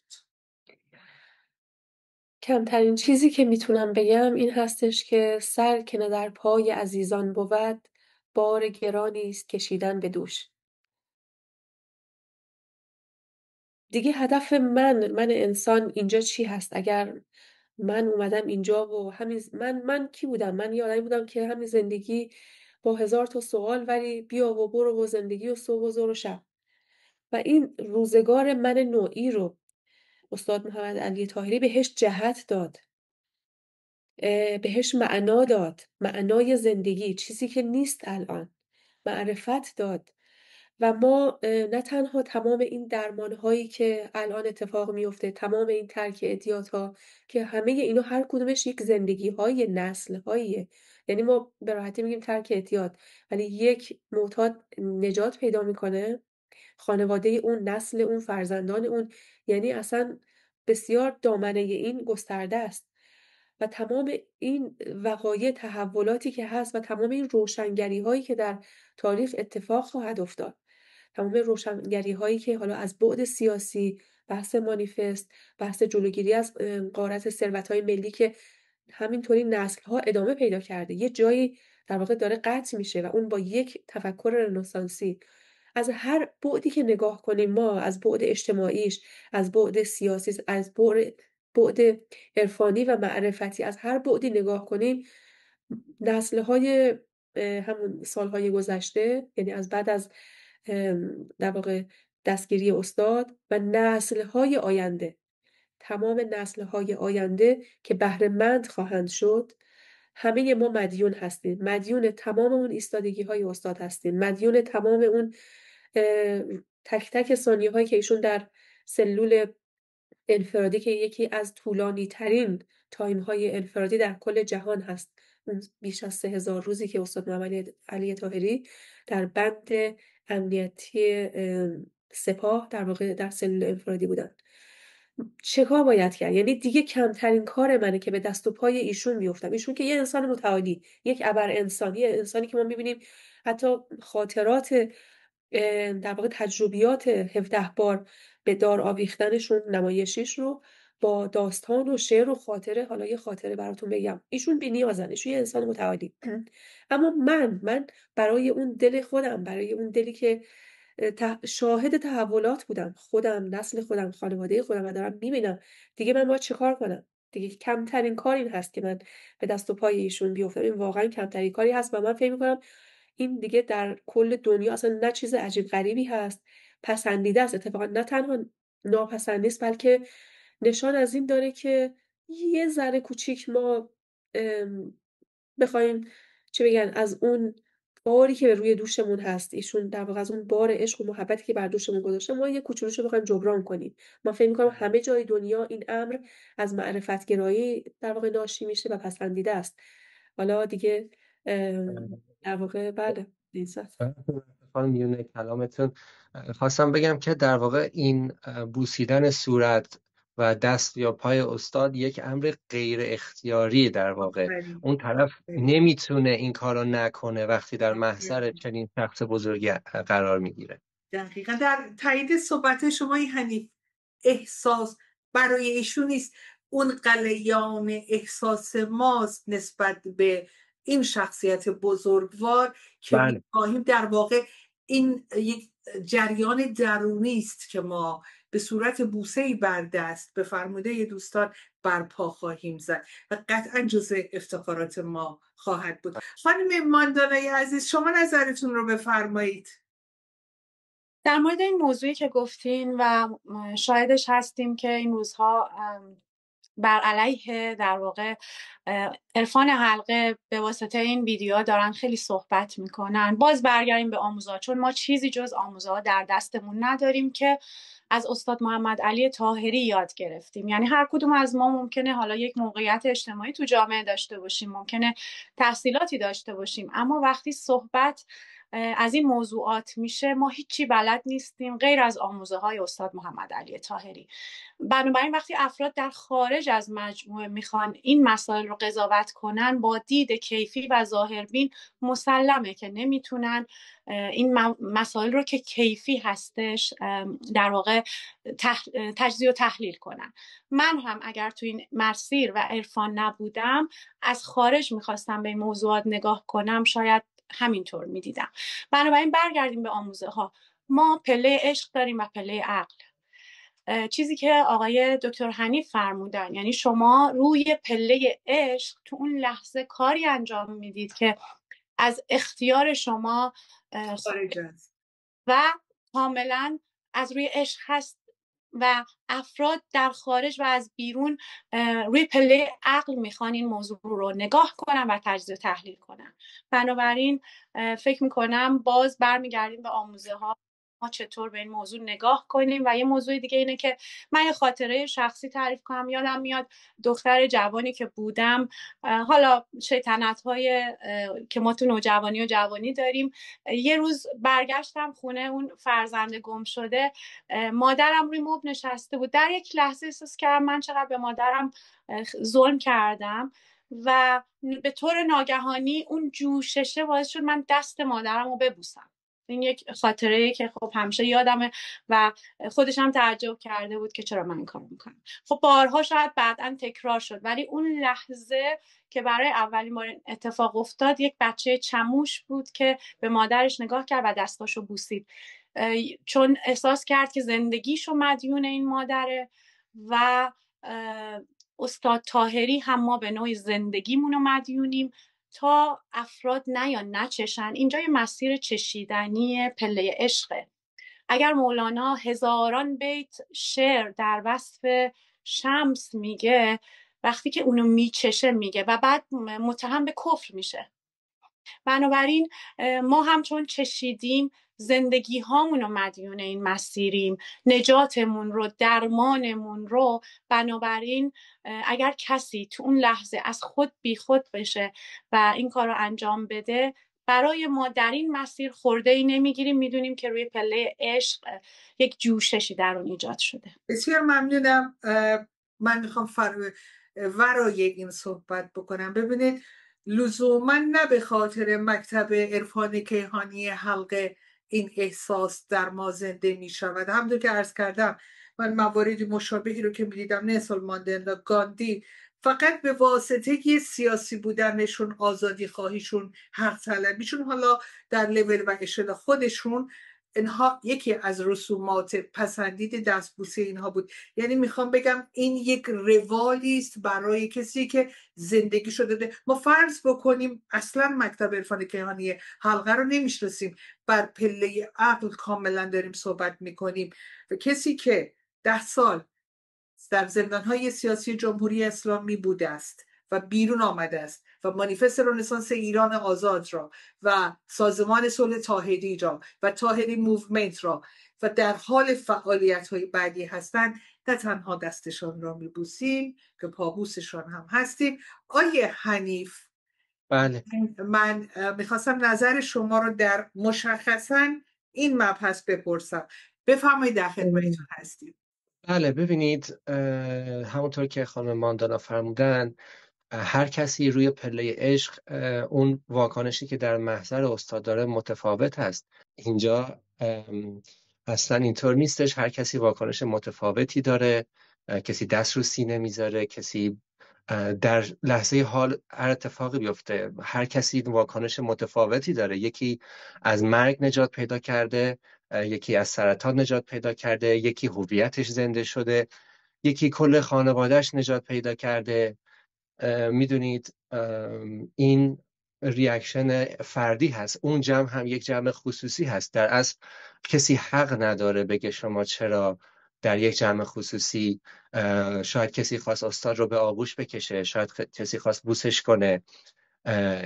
کمترین چیزی که میتونم بگم این هستش که سر که نه در پای عزیزان بود، بار گرانی است کشیدن به دوش. دیگه هدف من انسان اینجا چی هست؟ اگر من اومدم اینجا و همین من کی بودم؟ من یه آدمی بودم که همین زندگی با 1000 تا سوال، ولی بیا و برو و زندگی و صبح و ظهر و شب. و این روزگار من نوعی رو استاد محمد علی طاهری بهش جهت داد، بهش معنا داد، معنای زندگی، چیزی که نیست الان، معرفت داد. و ما نه تنها تمام این درمان هایی که الان اتفاق میفته، تمام این ترک اعتیاد ها که همه اینا هر کدومش یک زندگی های نسل هاییه. یعنی ما به راحتی میگیم ترک اعتیاد، ولی یک معتاد نجات پیدا میکنه، خانواده اون، نسل اون، فرزندان اون، یعنی اصلا بسیار دامنه این گسترده است. و تمام این وقایع، تحولاتی که هست و تمام این روشنگری هایی که در تاریخ اتفاق خواهد افتاد، تمام روشنگری هایی که حالا از بعد سیاسی، بحث مانیفست، بحث جلوگیری از غارت ثروت های ملی که همینطوری نسل ها ادامه پیدا کرده، یه جایی در واقع داره قطع میشه و اون با یک تفکر رنسانسی. از هر بعدی که نگاه کنیم ما، از بعد اجتماعیش، از بعد سیاسی، از بعد عرفانی و معرفتی، از هر بعدی نگاه کنیم، نسل‌های همون سالهای گذشته، یعنی از بعد از در واقع دستگیری استاد و نسل‌های آینده، تمام نسل‌های آینده که بهره‌مند خواهند شد، همه ما مدیون هستیم، مدیون تمام اون ایستادگی‌های استاد هستیم، مدیون تمام اون تک تک ثانیه‌هایی که ایشون در سلول انفرادی که یکی از طولانی ترین تایم های انفرادی در کل جهان هست، اون بیش از 3000 روزی که استاد محمد علی طاهری در بند امنیتی سپاه در واقع در سلول انفرادی بودن. چه کار باید کرد؟ یعنی دیگه کمترین کار منه که به دست و پای ایشون بیفتم. ایشون که یه انسان متعالی، یک ابر انسانی، انسانی که ما میبینیم حتی خاطرات در واقع تجربیات 17 بار به دار آویختنشون، نمایشیش رو با داستان و شعر و خاطره. حالا یه خاطره براتون بگم، ایشون بی‌نیازن، ایشون یه انسان متعالی، اما من برای اون دل خودم، برای اون دلی که شاهد تحولات بودم، خودم، نسل خودم، خانواده خودم، و دارم میبینم، دیگه من باید چه کار کنم؟ دیگه کمترین کار این هست که من به دست و پای ایشون بیفتم. این واقعا کمترین کاری هست و من فکر میکنم این دیگه در کل دنیا اصلا نه چیز عجیب غریبی هست، پسندیده است. اتفاقا نه تنها ناپسند نیست، بلکه نشان از این داره که یه ذره کوچیک ما بخوایم چه بگن، از اون باری که به روی دوشمون هست، ایشون در واقع از اون بار عشق و محبتی که بر دوشمون گذاشته، ما یه کوچولوشو بخوایم جبران کنیم. من فکر می‌کنم همه جای دنیا این امر از معرفت گرایی در واقع ناشی میشه و پسندیده است. حالا دیگه در واقع بله خانم میونه کلامتون خواستم بگم که در واقع این بوسیدن صورت و دست یا پای استاد یک امر غیر اختیاری در واقع، اون طرف نمیتونه این کارو نکنه وقتی در محضر چنین شخص بزرگی قرار میگیره. دقیقا در تایید صحبت شما این حنیف، احساس برای ایشون نیست، اون قلیان احساس ماست نسبت به این شخصیت بزرگوار که می‌خواهیم در واقع این یک جریان درونی است که ما به صورت بوسه‌ای بر دست به فرموده دوستان برپا خواهیم زد و قطعا جزء افتخارات ما خواهد بود. خانم ماندانای عزیز، شما نظرتون رو بفرمایید. در مورد این موضوعی که گفتین و شاهدش هستیم که این روزها بر علیه در واقع عرفان حلقه به واسطه این ویدیوها دارن خیلی صحبت میکنن. باز برگردیم به آموزه‌ها، چون ما چیزی جز آموزه‌ها در دستمون نداریم که از استاد محمد علی طاهری یاد گرفتیم. یعنی هر کدوم از ما ممکنه حالا یک موقعیت اجتماعی تو جامعه داشته باشیم، ممکنه تحصیلاتی داشته باشیم، اما وقتی صحبت از این موضوعات میشه ما هیچی بلد نیستیم غیر از آموزه‌های استاد محمد علی طاهری. بنابراین وقتی افراد در خارج از مجموعه میخوان این مسائل رو قضاوت کنن با دید کیفی و ظاهربین، مسلمه که نمیتونن این مسائل رو که کیفی هستش در واقع تجزیه و تحلیل کنن. من هم اگر تو این مسیر و عرفان نبودم، از خارج میخواستم به این موضوعات نگاه کنم، شاید همینطور میدیدم. بنابراین برگردیم به آموزه ها. ما پله عشق داریم و پله عقل. چیزی که آقای دکتر حنیف فرمودن، یعنی شما روی پله عشق تو اون لحظه کاری انجام میدید که از اختیار شما خارج است و کاملا از روی عشق هست و افراد در خارج و از بیرون روی پله عقل میخوان این موضوع رو نگاه کنن و تجزیه و تحلیل کنن. بنابراین فکر میکنم باز برمیگردیم به آموزه ها، ما چطور به این موضوع نگاه کنیم. و یه موضوع دیگه اینه که من یه خاطره شخصی تعریف کنم. یادم میاد دختر جوانی که بودم، حالا شیطنت های که ما تو نوجوانی و جوانی داریم، یه روز برگشتم خونه، اون فرزند گم شده مادرم روی مبل نشسته بود. در یک لحظه احساس کردم من چقدر به مادرم ظلم کردم و به طور ناگهانی اون جوششه باعث شد من دست مادرم رو ببوسم. این یک خاطره که خب همیشه یادمه و خودش هم تعجب کرده بود که چرا من این کارو میکنم. خب بارها شاید بعداً تکرار شد، ولی اون لحظه که برای اولین بار اتفاق افتاد، یک بچه چموش بود که به مادرش نگاه کرد و دستاشو بوسید، چون احساس کرد که زندگیشو مدیون این مادره و استاد طاهری هم ما به نوعی زندگیمونو مدیونیم تا افراد نیان نچشن. اینجا یه مسیر چشیدنی پله عشقه. اگر مولانا هزاران بیت شعر در وصف شمس میگه، وقتی که اونو میچشه میگه و بعد متهم به کفر میشه. بنابراین ما هم چون چشیدیم زندگی هامون رو مدیون این مسیریم، نجاتمون رو، درمانمون رو. بنابراین اگر کسی تو اون لحظه از خود بی خود بشه و این کار رو انجام بده، برای ما در این مسیر خورده ای نمیگیریم، میدونیم که روی پله عشق یک جوششی در اون ایجاد شده. بسیار ممنونم. من میخوام ورای این صحبت بکنم. ببینید، لزوما نه به خاطر مکتب عرفان کیهانی حلقه این احساس در ما زنده می شود. همونطور که عرض کردم، من مواردی مشابهی رو که می دیدم، نلسون ماندلا، گاندی، فقط به واسطه سیاسی بودنشون، آزادی خواهیشون، حق طلبیشون، حالا در لول و اشل خودشون، اینها یکی از رسومات پسندید دستبوسی اینها بود. یعنی میخوام بگم این یک روالی است برای کسی که زندگی شده ده. ما فرض بکنیم اصلا مکتب عرفان کیهانی حلقه رو نمیشناسیم، بر پله عقل کاملا داریم صحبت میکنیم. و کسی که 10 سال در زندانهای سیاسی جمهوری اسلامی بوده است و بیرون آمده است و مانیفست رنسانس ایران آزاد را و سازمان صلح طاهری را و طاهری موومنت را و در حال فعالیت‌های بعدی هستند، نه تنها دستشان را میبوسیم که پابوسشان هم هستیم. آیه حنیف، بله، من میخواستم نظر شما رو در مشخصا این مبحث بپرسم. بفرمایید، در خدمتتون هستیم. بله. ببینید، همونطور که خانم ماندانا فرمودن، هر کسی روی پله عشق اون واکنشی که در محضر استاد داره متفاوت هست. اینجا اصلا اینطور نیستش. هر کسی واکنش متفاوتی داره. کسی دست رو سینه میذاره، کسی در لحظه حال هر اتفاقی بیفته، هر کسی واکنش متفاوتی داره. یکی از مرگ نجات پیدا کرده، یکی از سرطان نجات پیدا کرده، یکی هویتش زنده شده، یکی کل خانوادهش نجات پیدا کرده. میدونید، این ریاکشن فردی هست. اون جمع هم یک جمع خصوصی هست. در اصل کسی حق نداره بگه شما چرا در یک جمع خصوصی، شاید کسی خواست استاد رو به آغوش بکشه، شاید کسی خواست بوسش کنه.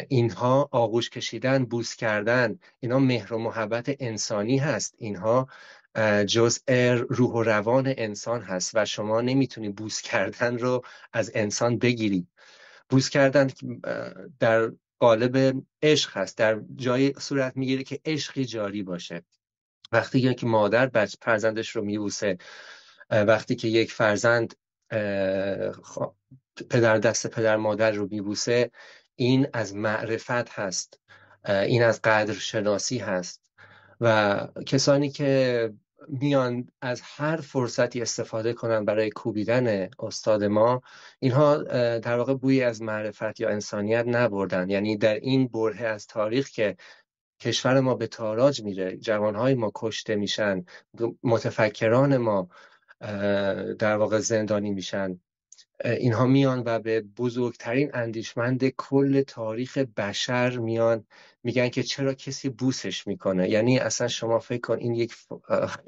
اینها آغوش کشیدن، بوس کردن، اینها مهر و محبت انسانی هست. اینها جزء روح و روان انسان هست و شما نمیتونی بوس کردن رو از انسان بگیری. بوس کردن در قالب عشق هست، در جای صورت میگیره که عشقی جاری باشه. وقتی یک مادر فرزندش رو میبوسه، وقتی که یک فرزند پدر دست پدر مادر رو میبوسه، این از معرفت هست، این از قدر شناسی هست. و کسانی که میان از هر فرصتی استفاده کنن برای کوبیدن استاد ما، اینها در واقع بویی از معرفت یا انسانیت نبردن. یعنی در این برهه از تاریخ که کشور ما به تاراج میره، جوانهای ما کشته میشن، متفکران ما در واقع زندانی میشن، اینها میان و به بزرگترین اندیشمند کل تاریخ بشر میان میگن که چرا کسی بوسش میکنه. یعنی اصلا شما فکر کن این یک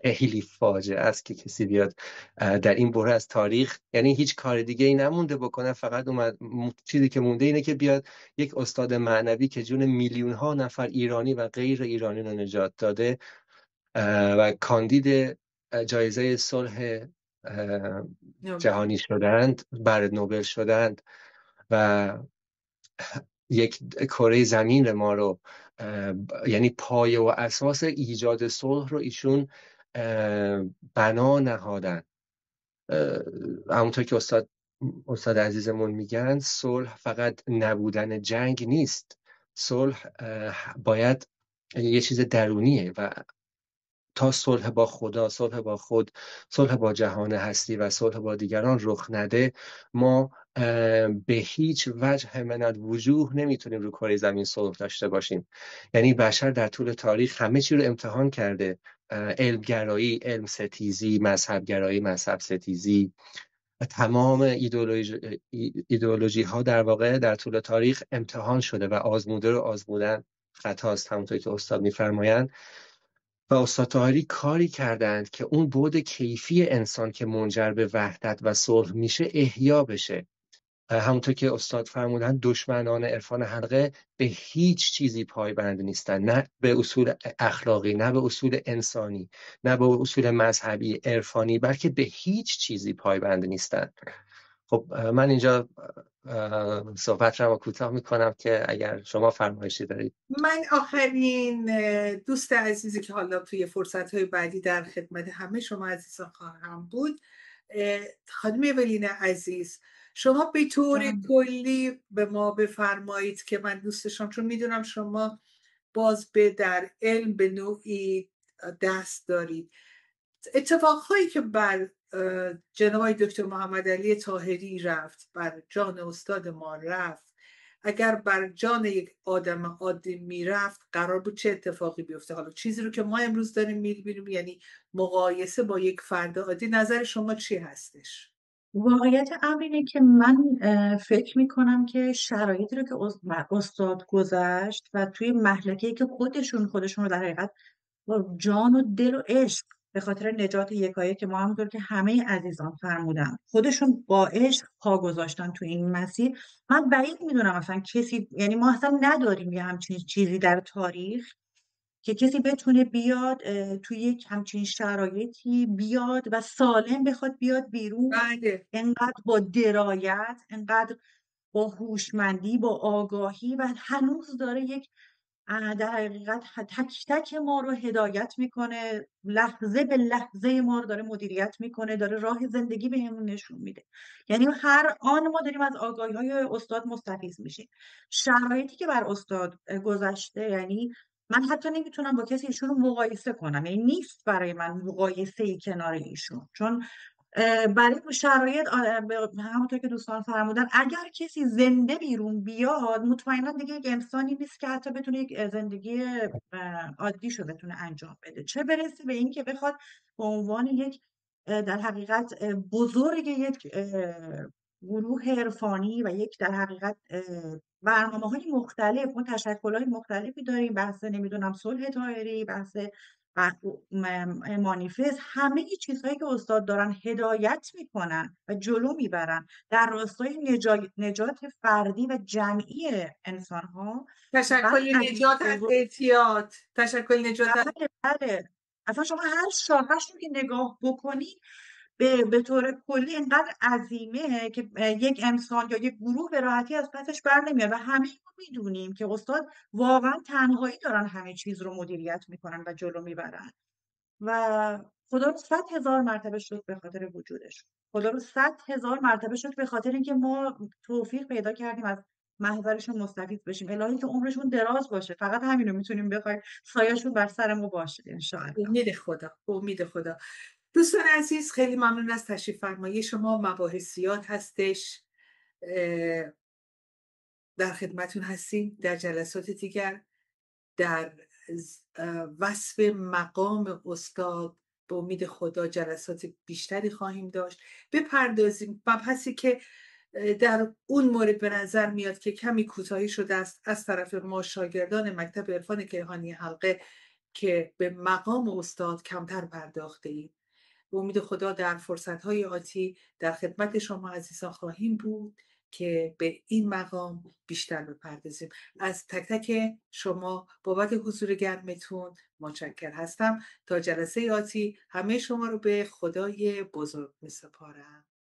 خیلی فاجعه است که کسی بیاد در این بره از تاریخ، یعنی هیچ کار دیگه ای نمونده بکنه، فقط چیزی که مونده اینه که بیاد یک استاد معنوی که جون میلیون ها نفر ایرانی و غیر ایرانی رو نجات داده و کاندید جایزه صلح جهانی شدند، برد نوبل شدند و یک کره زمین ما رو، یعنی پایه و اساس ایجاد صلح رو ایشون بنا نهادن. همونطور که استاد عزیزمون میگن، صلح فقط نبودن جنگ نیست. صلح باید یه چیز درونیه و تا صلح با خدا، صلح با خود، صلح با جهان هستی و صلح با دیگران رخ نده، ما به هیچ وجه من الوجوه نمیتونیم رو کره زمین صلح داشته باشیم. یعنی بشر در طول تاریخ همه چی رو امتحان کرده، علمگرایی، علم ستیزی، مذهبگرایی، مذهب ستیزی، تمام ایدئولوژی ها در واقع در طول تاریخ امتحان شده و آزموده رو آزمودن خطاست، همونطور که استاد میفرمایند. و استاد طاهری کاری کردند که اون بعد کیفی انسان که منجر به وحدت و صلح میشه احیا بشه. همونطور که استاد فرمودن دشمنان عرفان حلقه به هیچ چیزی پایبند نیستن، نه به اصول اخلاقی، نه به اصول انسانی، نه به اصول مذهبی عرفانی، بلکه به هیچ چیزی پایبند نیستن. خب من اینجا صحبت رو کوتاه میکنم که اگر شما فرمایشی دارید. من آخرین دوست عزیزی که حالا توی فرصت‌های بعدی در خدمت همه شما عزیزان خواهم بود، خانم اولین عزیز، شما به طور کلی به ما بفرمایید که من دوست داشتم، چون میدونم شما باز به در علم به نوعی دست دارید، اتفاقهایی که بر جناب دکتر محمد علی طاهری رفت، بر جان استاد ما رفت، اگر بر جان یک آدم عادی میرفت قرار بود چه اتفاقی بیفته؟ حالا چیزی رو که ما امروز داریم میبینیم، یعنی مقایسه با یک فرد عادی، نظر شما چی هستش؟ واقعیت امر اینه که من فکر میکنم که شرایطی رو که استاد گذشت و توی مهلکه‌ای که خودشون رو در حقیقت با جان و دل و عشق به خاطر نجات یکایک که ما همونطور که همه عزیزان فرمودن خودشون با عشق پا گذاشتن تو این مسیر. من بعید میدونم اصلا کسی، یعنی ما اصلا نداریم یه همچین چیزی در تاریخ که کسی بتونه بیاد توی یک همچین شرایطی بیاد و سالم بخواد بیاد بیرون، بله. انقدر با درایت، انقدر با هوشمندی، با آگاهی، و هنوز داره یک در حقیقت تک تک ما رو هدایت میکنه، لحظه به لحظه ما رو داره مدیریت میکنه، داره راه زندگی بهمون نشون میده. یعنی هر آن ما داریم از آگاهی های استاد مستفیض میشیم. شرایطی که بر استاد گذشته، یعنی من حتی نمیتونم با کسی ایشون رو مقایسه کنم، یعنی نیست برای من مقایسه ای کنار ایشون، چون برای شرایط همونطور که دوستان فرمودن اگر کسی زنده بیرون بیاد مطمئنا دیگه یک انسانی نیست که حتی بتونه یک زندگی عادیشو بتونه انجام بده، چه برسه به این که بخواد به عنوان یک در حقیقت بزرگ یک گروه عرفانی و یک در حقیقت برنامه‌های مختلف، ما تشکل‌های مختلفی داریم، بحث نمیدونم صلح طاهری، بحث مانیفست، همه چیزهایی که استاد دارن هدایت میکنن و جلو میبرن در راستای نجات فردی و جمعی انسان ها. تشکل نجات از اعتیاد، تشکل نجات از... بله. اصلا شما هر شاخش رو که نگاه بکنید به طور کلی اینقدر عظیمه که یک انسان یا یک گروه به راحتی از پسش بر نمیاد و همه ما میدونیم که استاد واقعا تنهایی دارن همه چیز رو مدیریت میکنن و جلو میبرن و خدا رو 100,000 مرتبه شکر به خاطر وجودش، خدا رو 100,000 مرتبه شکر به خاطر اینکه ما توفیق پیدا کردیم از محضرشون مستفید بشیم. الهی که عمرشون دراز باشه، فقط همین رو میتونیم بخوایم، سایه‌شون بر سر ما باشه انشاءالله. امید خدا، امید خدا. دوستان عزیز، خیلی ممنون از تشریف فرمایی شما. مباحثیات هستش، در خدمتون هستیم در جلسات دیگر. در وصف مقام استاد به امید خدا جلسات بیشتری خواهیم داشت، بپردازیم مبحثی که در اون مورد به نظر میاد که کمی کوتاهی شده است از طرف ما شاگردان مکتب عرفان کیهانی حلقه که به مقام استاد کمتر پرداخته ایم. به امید خدا در فرصت‌های آتی در خدمت شما عزیزان خواهیم بود که به این مقام بیشتر بپردازیم. از تک تک شما بابت حضور گرمتون متشکر هستم. تا جلسه آتی همه شما رو به خدای بزرگ می‌سپارم.